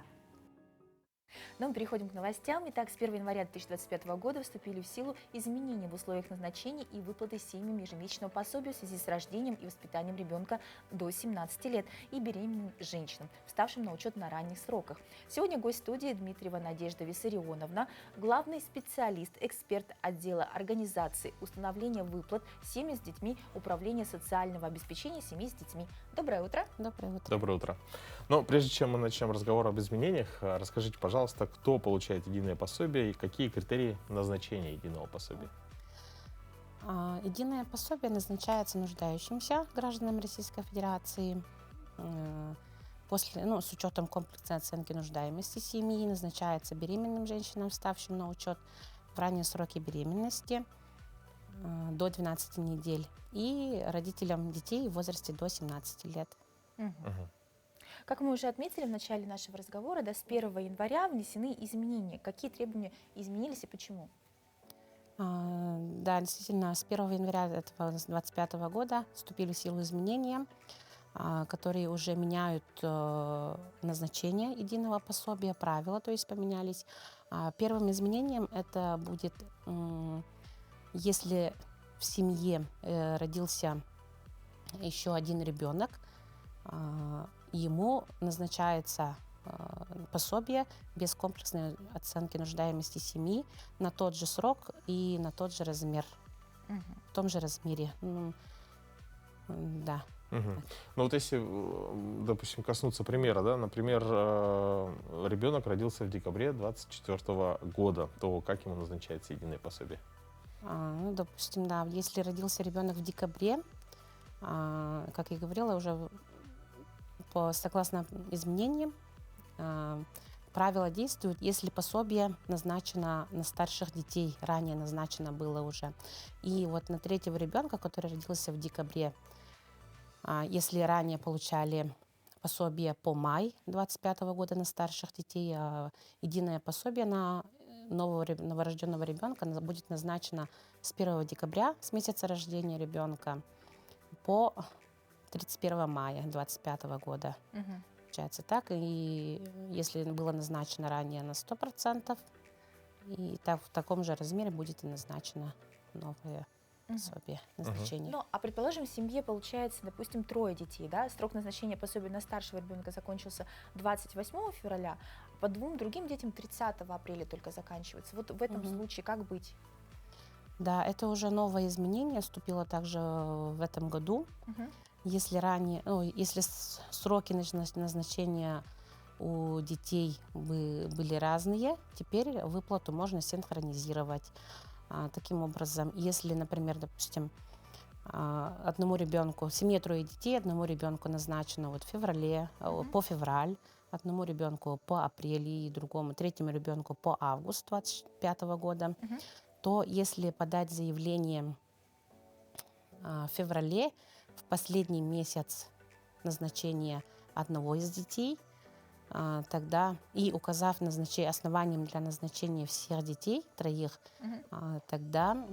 Speaker 1: Но мы переходим к новостям. Итак, с 1 января 2025 года вступили в силу изменения в условиях назначения и выплаты семьям ежемесячного пособия в связи с рождением и воспитанием ребенка до 17 лет и беременным женщинам, вставшим на учет на ранних сроках. Сегодня гость студии Дмитриева Надежда Виссарионовна, главный специалист, эксперт отдела организации установления выплат семьям с детьми Управления социального обеспечения семьи с детьми. Доброе утро.
Speaker 12: Доброе утро.
Speaker 2: Доброе утро. Но прежде чем мы начнем разговор об изменениях, расскажите, пожалуйста, кто получает единое пособие и какие критерии назначения единого пособия?
Speaker 13: Единое пособие назначается нуждающимся гражданам Российской Федерации с учетом комплексной оценки нуждаемости семьи, назначается беременным женщинам, вставшим на учет в ранние сроки беременности до 12 недель и родителям детей в возрасте до 17 лет.
Speaker 1: Как мы уже отметили в начале нашего разговора, с 1 января внесены изменения. Какие требования изменились и почему?
Speaker 13: Да, действительно, с 1 января 2025 года вступили в силу изменения, которые уже меняют назначение единого пособия, правила, то есть поменялись. Первым изменением это будет, если в семье родился еще один ребенок, ему назначается пособие без комплексной оценки нуждаемости семьи на тот же срок и на тот же размер, в том же размере. Да.
Speaker 2: Ну вот если, допустим, коснуться примера, да, например, ребенок родился в декабре 2024 года, то как ему назначается единое пособие?
Speaker 13: Допустим, да, если родился ребенок в декабре, как я говорила, уже согласно изменениям, правила действуют, если пособие назначено на старших детей, ранее назначено было уже. И вот на третьего ребенка, который родился в декабре, если ранее получали пособие по май 2025 года на старших детей, единое пособие на новорожденного ребенка будет назначено с 1 декабря, с месяца рождения ребенка, по 31 мая 2025 года.
Speaker 1: Мгм.
Speaker 13: Получается так. И если было назначено ранее на 100%, и так, в таком же размере будет и назначено новое пособие назначение.
Speaker 1: Ну, а предположим, в семье получается, допустим, 3 детей, да, срок назначения пособия на старшего ребенка закончился 28 февраля, а по 2 другим детям 30 апреля только заканчивается. Вот в этом случае как быть?
Speaker 13: Да, это уже новое изменение вступило также в этом году.
Speaker 1: Мгм.
Speaker 13: Если ранее, если сроки назначения у детей были разные, теперь выплату можно синхронизировать. Таким образом, если, например, допустим, одному ребенку, в семье 3 детей, одному ребенку назначено вот в феврале, по февраль, одному ребенку по апрель и другому, третьему ребенку по август 2025 года, то если подать заявление в феврале, в последний месяц назначения одного из детей, тогда и указав основанием для назначения всех детей, 3, тогда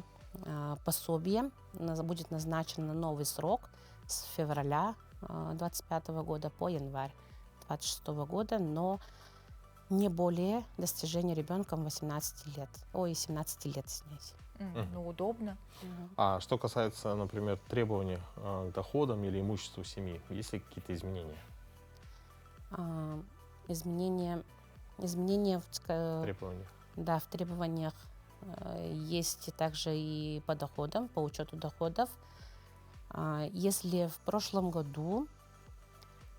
Speaker 13: пособие будет назначено на новый срок с февраля 2025 года по январь 2026 года, но не более достижения ребенком 17 лет. 17 лет, извиняюсь.
Speaker 1: Ну, удобно.
Speaker 2: А что касается, например, требований к доходам или имуществу семьи, есть ли какие-то изменения?
Speaker 13: Изменения
Speaker 2: Требования.
Speaker 13: Да, в требованиях есть также и по доходам, по учету доходов. Если в прошлом году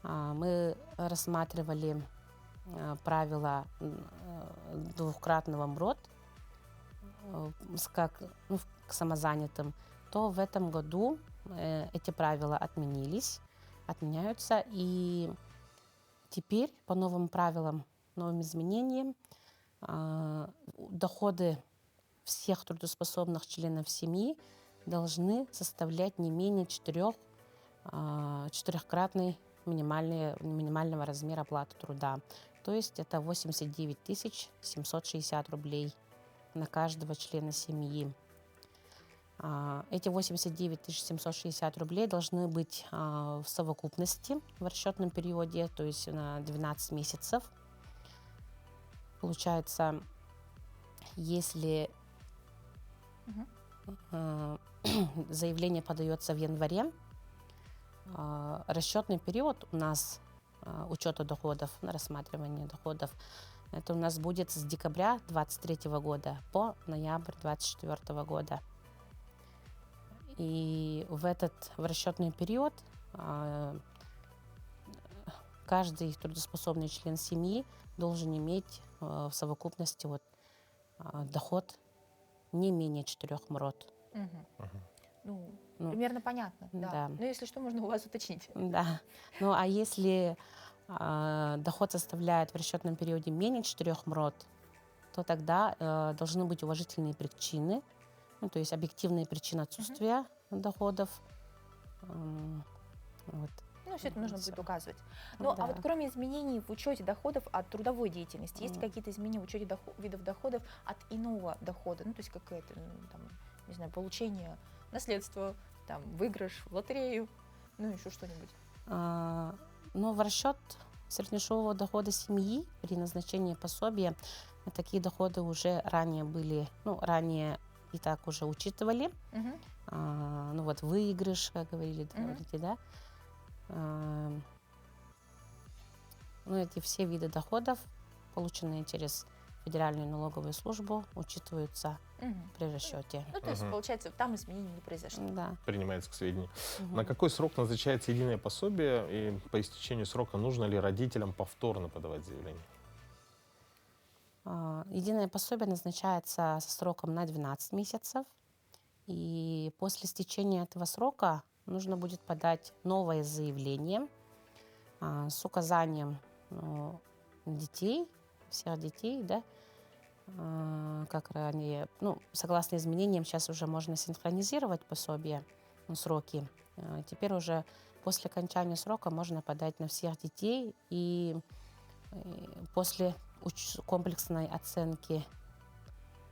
Speaker 13: мы рассматривали правила двукратного МРОТ к самозанятым, то в этом году эти правила отменяются, и теперь по новым правилам, новым изменениям доходы всех трудоспособных членов семьи должны составлять не менее 4-кратный минимального размера оплаты труда. То есть это 89 760 рублей на каждого члена семьи. Эти 89 760 рублей должны быть в совокупности в расчетном периоде, то есть на 12 месяцев. Получается, если заявление подается в январе, расчетный период у нас учета доходов, на рассматривание доходов, это у нас будет с декабря 2023 года по ноябрь 2024 года. И в расчетный период каждый трудоспособный член семьи должен иметь в совокупности доход не менее 4 МРОТ.
Speaker 1: Ну, примерно понятно. Да. Но если что, можно у вас уточнить.
Speaker 13: Да. Ну, а если доход составляет в расчетном периоде менее 4 МРОТ, то тогда должны быть уважительные причины, то есть объективные причины отсутствия доходов.
Speaker 1: Ну, все это нужно будет указывать. Ну, а вот кроме изменений в учете доходов от трудовой деятельности, есть какие-то изменения в учете видов доходов от иного дохода? Ну, то есть какое-то, не знаю, получение наследства, выигрыш в лотерею, еще что-нибудь.
Speaker 13: Но в расчет среднедушевого дохода семьи при назначении пособия такие доходы уже ранее были, ранее и так уже учитывали. Выигрыш, как говорили, да. Эти все виды доходов, полученные через Федеральную налоговую службу, учитываются при расчете.
Speaker 1: Ну, то есть, получается, там изменений не произошло.
Speaker 13: Да.
Speaker 2: Принимается к сведению. На какой срок назначается единое пособие, и по истечению срока нужно ли родителям повторно подавать заявление?
Speaker 13: Единое пособие назначается со сроком на 12 месяцев, и после истечения этого срока нужно будет подать новое заявление с указанием детей, всех детей, да, как ранее. Согласно изменениям, сейчас уже можно синхронизировать пособие, сроки. Теперь уже после окончания срока можно подать на всех детей, и после комплексной оценки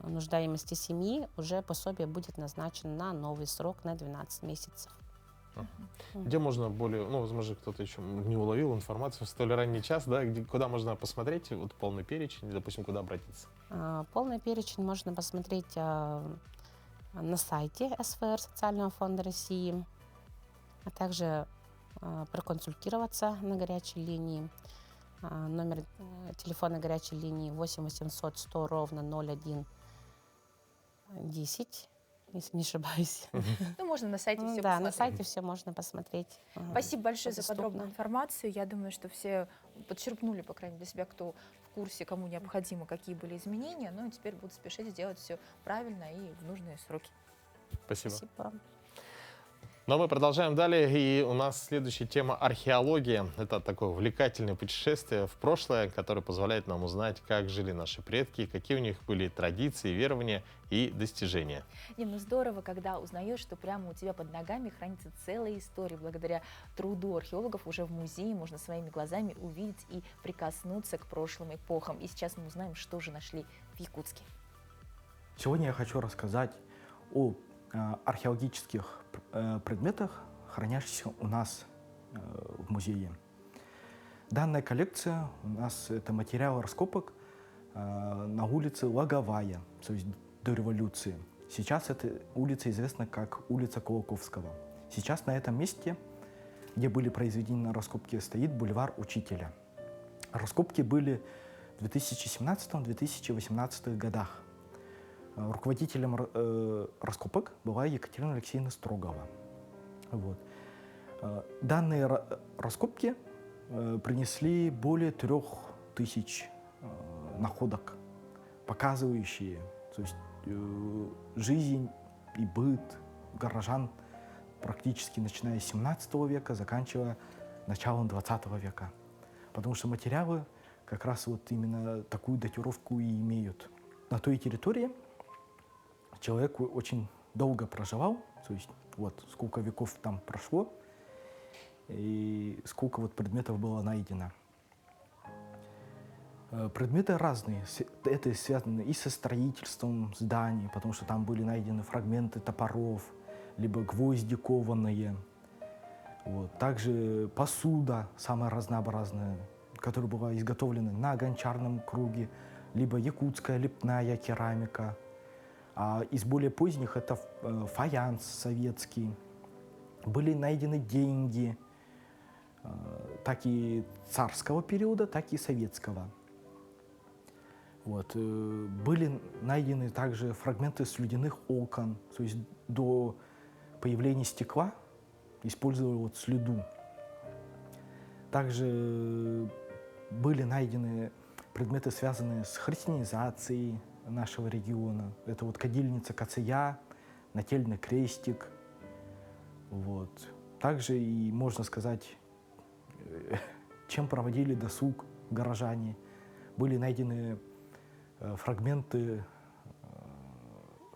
Speaker 13: нуждаемости семьи уже пособие будет назначено на новый срок на 12 месяцев.
Speaker 2: Где можно более, ну, возможно, кто-то еще не уловил информацию в столь ранний час, да, куда можно посмотреть, вот полный перечень, допустим, куда обратиться?
Speaker 13: Полный перечень можно посмотреть на сайте СФР Социального фонда России, а также проконсультироваться на горячей линии. Номер телефона горячей линии 8 800 100 ровно 01 10, если не ошибаюсь.
Speaker 1: Ну, можно на сайте все
Speaker 13: Да, на сайте все можно посмотреть.
Speaker 1: Спасибо большое за
Speaker 13: доступно.
Speaker 1: подробную информацию. Я думаю, что все подчерпнули, по крайней мере, для себя, кто в курсе, кому необходимо, какие были изменения. Ну и теперь будут спешить сделать все правильно и в нужные сроки.
Speaker 2: Спасибо.
Speaker 13: Спасибо.
Speaker 2: Но мы продолжаем далее, и у нас следующая тема — археология. Это такое увлекательное путешествие в прошлое, которое позволяет нам узнать, как жили наши предки, какие у них были традиции, верования и достижения.
Speaker 1: Не, ну здорово, когда узнаешь, что прямо у тебя под ногами хранится целая история. Благодаря труду археологов уже в музее можно своими глазами увидеть и прикоснуться к прошлым эпохам. И сейчас мы узнаем, что же нашли в Якутске.
Speaker 14: Сегодня я хочу рассказать о археологических предметах, хранящихся у нас в музее. Данная коллекция у нас это материал раскопок на улице Логовая, то есть до революции. Сейчас эта улица известна как улица Колоковского. Сейчас на этом месте, где были произведены раскопки, стоит бульвар Учителя. Раскопки были в 2017-2018 годах. Руководителем раскопок была Екатерина Алексеевна Строгова. Вот. Данные раскопки принесли более 3000 находок, показывающие, то есть, жизнь и быт горожан практически начиная с 17 века, заканчивая началом 20 века. Потому что материалы как раз вот именно такую датировку и имеют. На той территории человек очень долго проживал, то есть вот сколько веков там прошло, и сколько вот предметов было найдено. Предметы разные, это связано и со строительством зданий, потому что там были найдены фрагменты топоров, либо гвозди кованые. Вот. Также посуда самая разнообразная, которая была изготовлена на гончарном круге, либо якутская лепная керамика. А из более поздних это фаянс советский. Были найдены деньги, так и царского периода, так и советского. Вот. Были найдены также фрагменты слюдяных окон, то есть до появления стекла использовали вот слюду. Также были найдены предметы, связанные с христианизацией нашего региона. Это вот кадильница Кация, нательный крестик. Вот. Также и, можно сказать, чем проводили досуг горожане. Были найдены фрагменты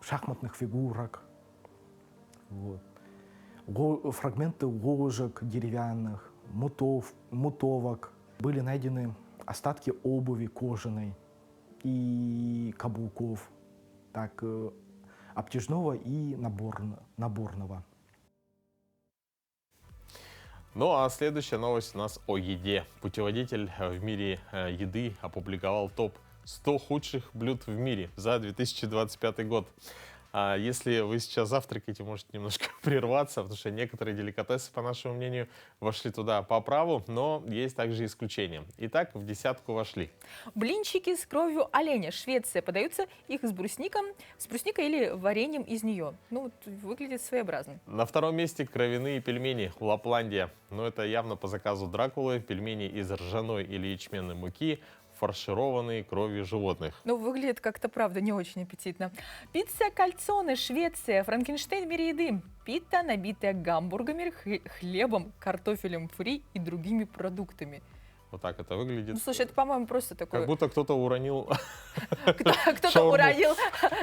Speaker 14: шахматных фигурок, вот. Фрагменты ложек деревянных, мутовок. Были найдены остатки обуви кожаной и каблуков, так, обтяжного и наборного.
Speaker 2: Ну а следующая новость у нас о еде. Путеводитель в мире еды опубликовал топ 100 худших блюд в мире за 2025 год. Если вы сейчас завтракаете, можете немножко прерваться, потому что некоторые деликатесы, по нашему мнению, вошли туда по праву, но есть также исключения. Итак, в десятку вошли.
Speaker 1: Блинчики с кровью оленя. Швеция. Подаются их с брусникой или вареньем из нее. Ну, вот, выглядит своеобразно.
Speaker 2: На втором месте кровяные пельмени Лапландия. Но это явно по заказу Дракулы. Пельмени из ржаной или ячменной муки, фаршированные кровью животных.
Speaker 1: Ну, выглядит как-то, правда, не очень аппетитно. Пицца кальцоне, Швеция. Франкенштейн в мире еды. Пита, набитая гамбургами, хлебом, картофелем фри и другими продуктами.
Speaker 2: Вот так это выглядит.
Speaker 1: Ну, слушай, это, по-моему, просто такое...
Speaker 2: Как будто кто-то уронил...
Speaker 1: Кто-то уронил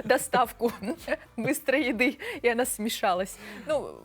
Speaker 1: доставку быстрой еды, и она смешалась. Ну,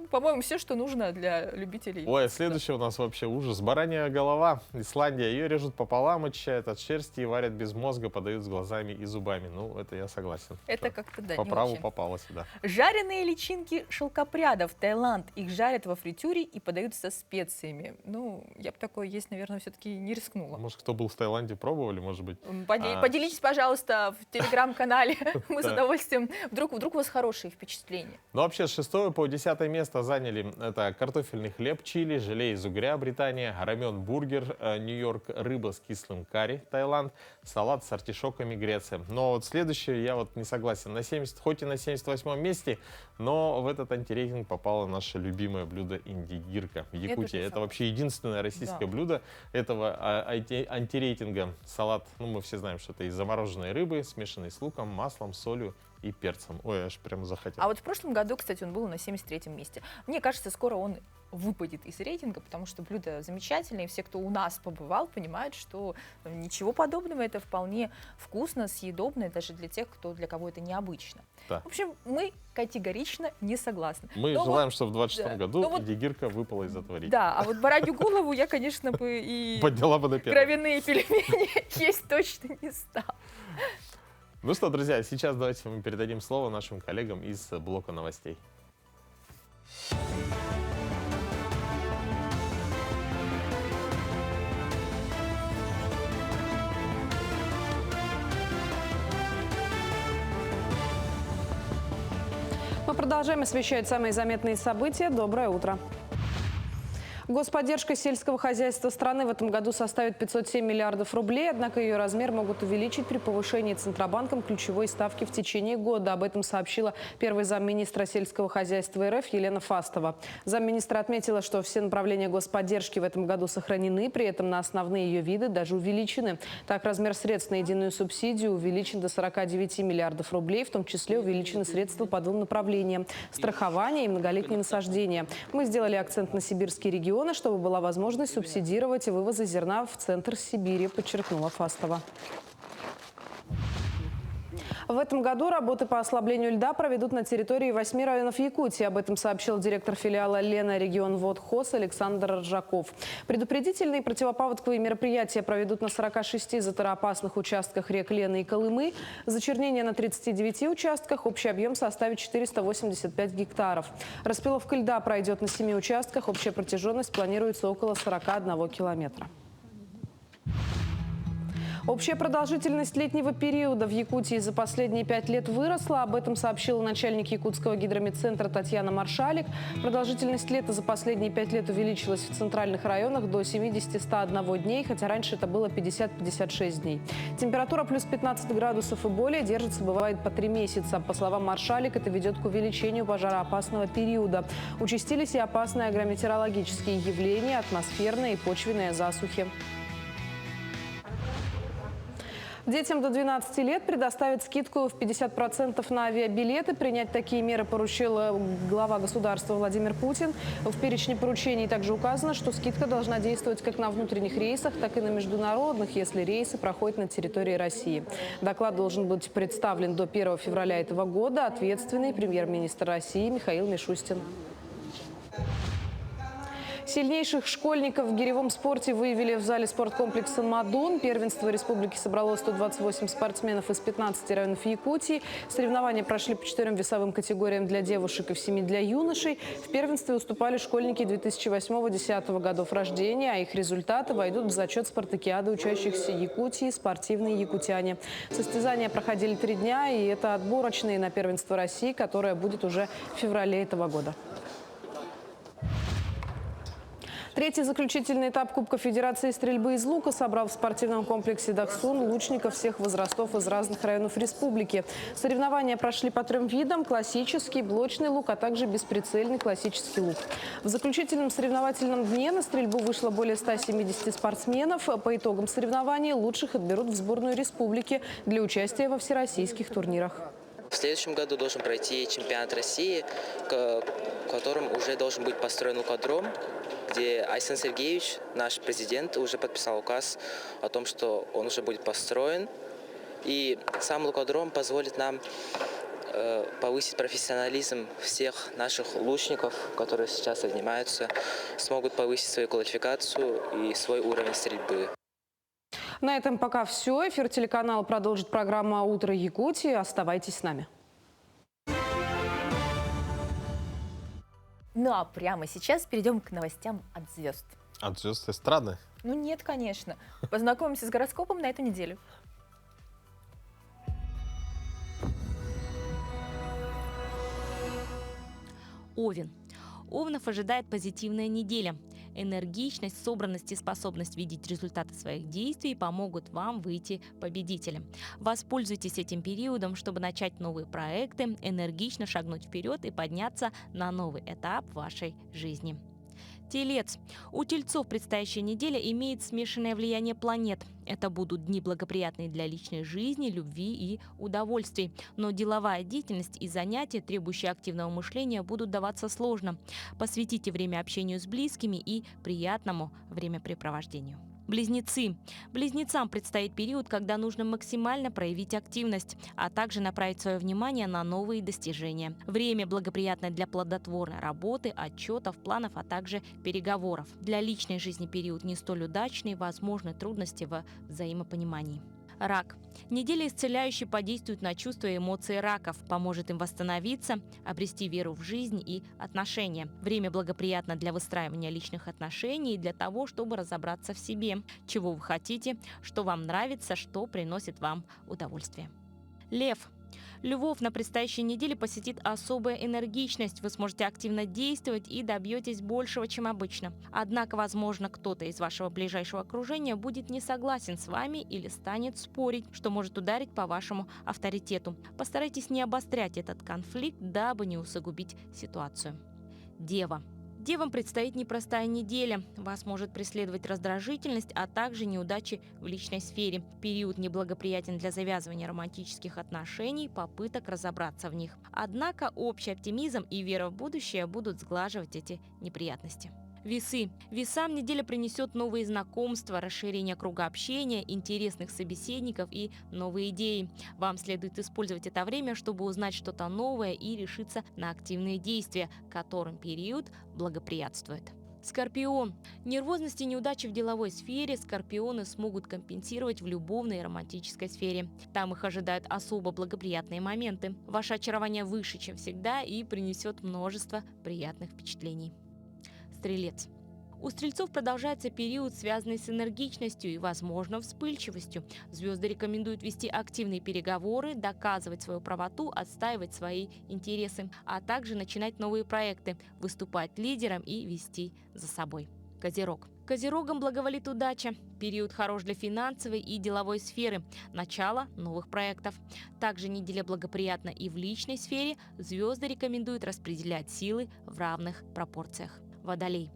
Speaker 1: по-моему, все, что нужно для любителей.
Speaker 2: Ой, следующий у нас вообще ужас. Баранья голова, Исландия. Ее режут пополам, очищают от шерсти и варят без мозга, подают с глазами и зубами. Ну, это я согласен.
Speaker 1: Это как-то, да,
Speaker 2: По
Speaker 1: не
Speaker 2: праву
Speaker 1: очень.
Speaker 2: попало сюда.
Speaker 1: Жареные личинки шелкопрядов, Таиланд. Их жарят во фритюре и подают со специями. Ну, я бы такое есть, наверное, все-таки не рискнула.
Speaker 2: Может, кто был в Таиланде, пробовали, может быть?
Speaker 1: Поделитесь, пожалуйста, в телеграм-канале. Мы с
Speaker 2: Да.
Speaker 1: удовольствием. Вдруг у вас хорошие впечатления.
Speaker 2: Ну, вообще, с 6 по 10 место заняли это картофельный хлеб Чили, желе из угря Британия, рамен бургер Нью-Йорк, рыба с кислым карри Таиланд, салат с артишоками Греция. Но вот следующее я вот не согласен. Хоть и на 78 месте, но в этот антирейтинг попало наше любимое блюдо индигирка в Якутии. Это вообще единственное российское блюдо этого антирейтинга. Салат, ну мы все знаем, что это из замороженной рыбы, смешанной с луком, маслом, солью и перцем. Ой, аж прям захотел.
Speaker 1: А вот в прошлом году, кстати, он был на 73-м месте. Мне кажется, скоро он выпадет из рейтинга, потому что блюдо замечательное, и все, кто у нас побывал, понимают, что ничего подобного, это вполне вкусно, съедобно, даже для тех, для кого это необычно.
Speaker 2: Да.
Speaker 1: В общем, мы категорично не согласны.
Speaker 2: Мы желаем, что в 26-м году
Speaker 1: но вот-
Speaker 2: индигирка выпала из этого рейтинга.
Speaker 1: Да, а вот баранью голову я, конечно, бы и
Speaker 2: Подняла бы на первое.
Speaker 1: кровяные пельмени есть точно не стала.
Speaker 2: Ну что, друзья, сейчас давайте мы передадим слово нашим коллегам из блока новостей.
Speaker 3: Мы продолжаем освещать самые заметные события. Доброе утро. Господдержка сельского хозяйства страны в этом году составит 507 миллиардов рублей, однако ее размер могут увеличить при повышении Центробанком ключевой ставки в течение года. Об этом сообщила первый замминистра сельского хозяйства РФ Елена Фастова. Замминистра отметила, что все направления господдержки в этом году сохранены, при этом на основные ее виды даже увеличены. Так, размер средств на единую субсидию увеличен до 49 миллиардов рублей, в том числе увеличены средства по двум направлениям – страхование и многолетние насаждения. Мы сделали акцент на сибирский регион, чтобы была возможность субсидировать вывозы зерна в центр Сибири, подчеркнула Фастова. В этом году работы по ослаблению льда проведут на территории 8 районов Якутии. Об этом сообщил директор филиала «Лена Регион Вод ХОС» Александр Ржаков. Предупредительные и противопаводковые мероприятия проведут на 46 затороопасных участках рек Лены и Колымы. Зачернение на 39 участках. Общий объем составит 485 гектаров. Распиловка льда пройдет на 7 участках. Общая протяженность планируется около 41 километра. Общая продолжительность летнего периода в Якутии за последние 5 лет выросла. Об этом сообщила начальник Якутского гидрометцентра Татьяна Маршалик. Продолжительность лета за последние 5 лет увеличилась в центральных районах до 70-101 дней, хотя раньше это было 50-56 дней. Температура плюс 15 градусов и более держится, бывает, по 3 месяца. По словам Маршалик, это ведет к увеличению пожароопасного периода. Участились и опасные агрометеорологические явления, атмосферные и почвенные засухи. Детям до 12 лет предоставят скидку в 50% на авиабилеты. Принять такие меры поручил глава государства Владимир Путин. В перечне поручений также указано, что скидка должна действовать как на внутренних рейсах, так и на международных, если рейсы проходят на территории России. Доклад должен быть представлен до 1 февраля этого года. Ответственный премьер-министр России Михаил Мишустин. Сильнейших школьников в гиревом спорте выявили в зале спорткомплекса «Мадун». Первенство республики собрало 128 спортсменов из 15 районов Якутии. Соревнования прошли по 4 весовым категориям для девушек и в 7 для юношей. В первенстве уступали школьники 2008-2010 годов рождения, а их результаты войдут в зачет спартакиады учащихся Якутии «Спортивные якутяне». Состязания проходили 3 дня, и это отборочные на первенство России, которое будет уже в феврале этого года. Третий заключительный этап Кубка Федерации стрельбы из лука собрал в спортивном комплексе «Дахсун» лучников всех возрастов из разных районов республики. Соревнования прошли по 3 видам – классический, блочный лук, а также бесприцельный классический лук. В заключительном соревновательном дне на стрельбу вышло более 170 спортсменов. По итогам соревнований лучших отберут в сборную республики для участия во всероссийских турнирах.
Speaker 15: В следующем году должен пройти чемпионат России, в котором уже должен быть построен лукодром, где Айсен Сергеевич, наш президент, уже подписал указ о том, что он уже будет построен. И сам лукодром позволит нам повысить профессионализм всех наших лучников, которые сейчас занимаются, смогут повысить свою квалификацию и свой уровень стрельбы.
Speaker 3: На этом пока все. Эфир телеканала продолжит программа «Утро Якутии». Оставайтесь с нами.
Speaker 1: Ну а прямо сейчас перейдем к новостям от звезд.
Speaker 2: От звезд эстрады?
Speaker 1: Ну нет, конечно. Познакомимся с гороскопом на эту неделю.
Speaker 16: Овен. Овнов ожидает позитивная неделя. Энергичность, собранность и способность видеть результаты своих действий помогут вам выйти победителем. Воспользуйтесь этим периодом, чтобы начать новые проекты, энергично шагнуть вперед и подняться на новый этап вашей жизни. Телец. У тельцов предстоящая неделя имеет смешанное влияние планет. Это будут дни благоприятные для личной жизни, любви и удовольствий. Но деловая деятельность и занятия, требующие активного мышления, будут даваться сложно. Посвятите время общению с близкими и приятному времяпрепровождению. Близнецы. Близнецам предстоит период, когда нужно максимально проявить активность, а также направить свое внимание на новые достижения. Время благоприятное для плодотворной работы, отчетов, планов, а также переговоров. Для личной жизни период не столь удачный, возможны трудности во взаимопонимании. Рак. Неделя исцеляющая подействует на чувства и эмоции раков, поможет им восстановиться, обрести веру в жизнь и отношения. Время благоприятно для выстраивания личных отношений и для того, чтобы разобраться в себе, чего вы хотите, что вам нравится, что приносит вам удовольствие. Лев. Львов на предстоящей неделе посетит особая энергичность. Вы сможете активно действовать и добьетесь большего, чем обычно. Однако, возможно, кто-то из вашего ближайшего окружения будет не согласен с вами или станет спорить, что может ударить по вашему авторитету. Постарайтесь не обострять этот конфликт, дабы не усугубить ситуацию. Дева. Девам предстоит непростая неделя. Вас может преследовать раздражительность, а также неудачи в личной сфере. Период неблагоприятен для завязывания романтических отношений, попыток разобраться в них. Однако общий оптимизм и вера в будущее будут сглаживать эти неприятности. Весы. Весам неделя принесет новые знакомства, расширение круга общения, интересных собеседников и новые идеи. Вам следует использовать это время, чтобы узнать что-то новое и решиться на активные действия, которым период благоприятствует. Скорпион. Нервозность и неудачи в деловой сфере скорпионы смогут компенсировать в любовной и романтической сфере. Там их ожидают особо благоприятные моменты. Ваше очарование выше, чем всегда, и принесет множество приятных впечатлений. Стрелец. У стрельцов продолжается период, связанный с энергичностью и, возможно, вспыльчивостью. Звезды рекомендуют вести активные переговоры, доказывать свою правоту, отстаивать свои интересы, а также начинать новые проекты, выступать лидером и вести за собой. Козерог. Козерогам благоволит удача. Период хорош для финансовой и деловой сферы. Начало новых проектов. Также неделя благоприятна и в личной сфере. Звезды рекомендуют распределять силы в равных пропорциях. Водолей.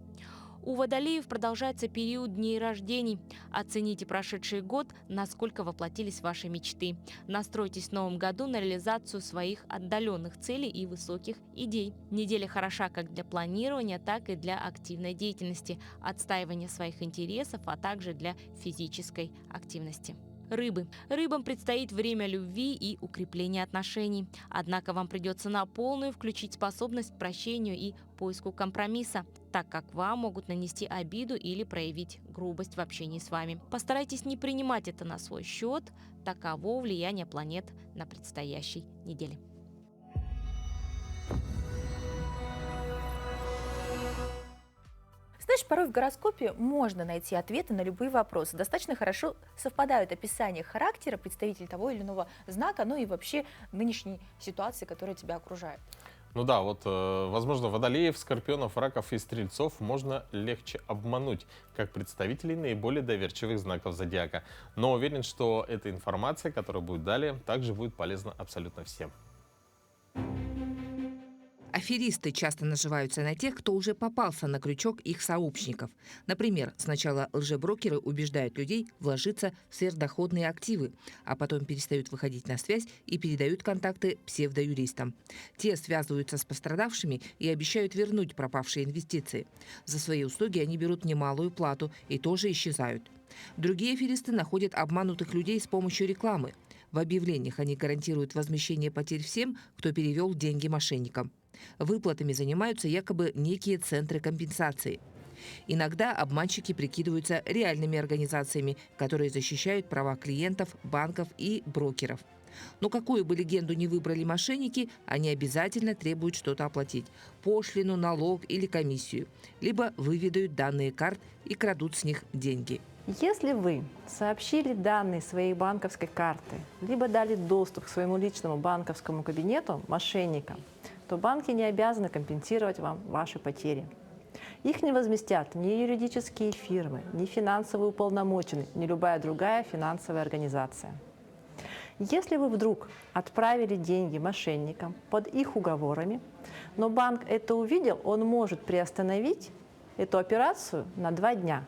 Speaker 16: У водолеев продолжается период дней рождений. Оцените прошедший год, насколько воплотились ваши мечты. Настройтесь в новом году на реализацию своих отдаленных целей и высоких идей. Неделя хороша как для планирования, так и для активной деятельности, отстаивания своих интересов, а также для физической активности. Рыбы. Рыбам предстоит время любви и укрепления отношений. Однако вам придется на полную включить способность к прощению и поиску компромисса, так как вам могут нанести обиду или проявить грубость в общении с вами. Постарайтесь не принимать это на свой счет. Таково влияние планет на предстоящей неделе.
Speaker 1: Знаешь, порой в гороскопе можно найти ответы на любые вопросы. Достаточно хорошо совпадают описания характера представителей того или иного знака, ну и вообще нынешней ситуации, которая тебя окружает.
Speaker 2: Ну да, вот, возможно, водолеев, скорпионов, раков и стрельцов можно легче обмануть, как представителей наиболее доверчивых знаков зодиака. Но уверен, что эта информация, которая будет далее, также будет полезна абсолютно всем.
Speaker 17: Аферисты часто наживаются на тех, кто уже попался на крючок их сообщников. Например, сначала лжеброкеры убеждают людей вложиться в сверхдоходные активы, а потом перестают выходить на связь и передают контакты псевдоюристам. Те связываются с пострадавшими и обещают вернуть пропавшие инвестиции. За свои услуги они берут немалую плату и тоже исчезают. Другие аферисты находят обманутых людей с помощью рекламы. В объявлениях они гарантируют возмещение потерь всем, кто перевел деньги мошенникам. Выплатами занимаются якобы некие центры компенсации. Иногда обманщики прикидываются реальными организациями, которые защищают права клиентов, банков и брокеров. Но какую бы легенду ни выбрали мошенники, они обязательно требуют что-то оплатить – пошлину, налог или комиссию. Либо выведают данные карт и крадут с них деньги.
Speaker 18: Если вы сообщили данные своей банковской карты, либо дали доступ к своему личному банковскому кабинету мошенникам, то банки не обязаны компенсировать вам ваши потери. Их не возместят ни юридические фирмы, ни финансовые уполномоченные, ни любая другая финансовая организация. Если вы вдруг отправили деньги мошенникам под их уговорами, но банк это увидел, он может приостановить эту операцию на 2 дня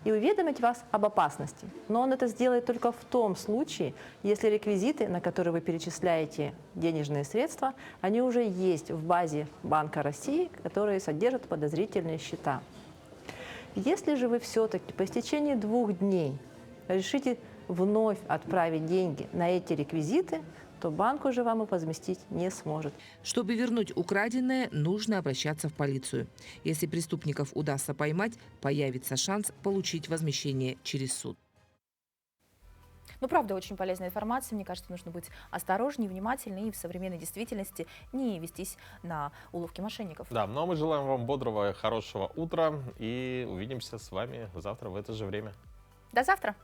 Speaker 18: и уведомить вас об опасности. Но он это сделает только в том случае, если реквизиты, на которые вы перечисляете денежные средства, они уже есть в базе Банка России, которые содержат подозрительные счета. Если же вы все-таки по истечении 2 дней решите вновь отправить деньги на эти реквизиты, то банк уже вам их возместить не сможет.
Speaker 17: Чтобы вернуть украденное, нужно обращаться в полицию. Если преступников удастся поймать, появится шанс получить возмещение через суд.
Speaker 1: Ну, правда, очень полезная информация. Мне кажется, нужно быть осторожнее, внимательнее и в современной действительности не вестись на уловки мошенников.
Speaker 2: Да, ну а мы желаем вам бодрого, хорошего утра и увидимся с вами завтра в это же время.
Speaker 1: До завтра!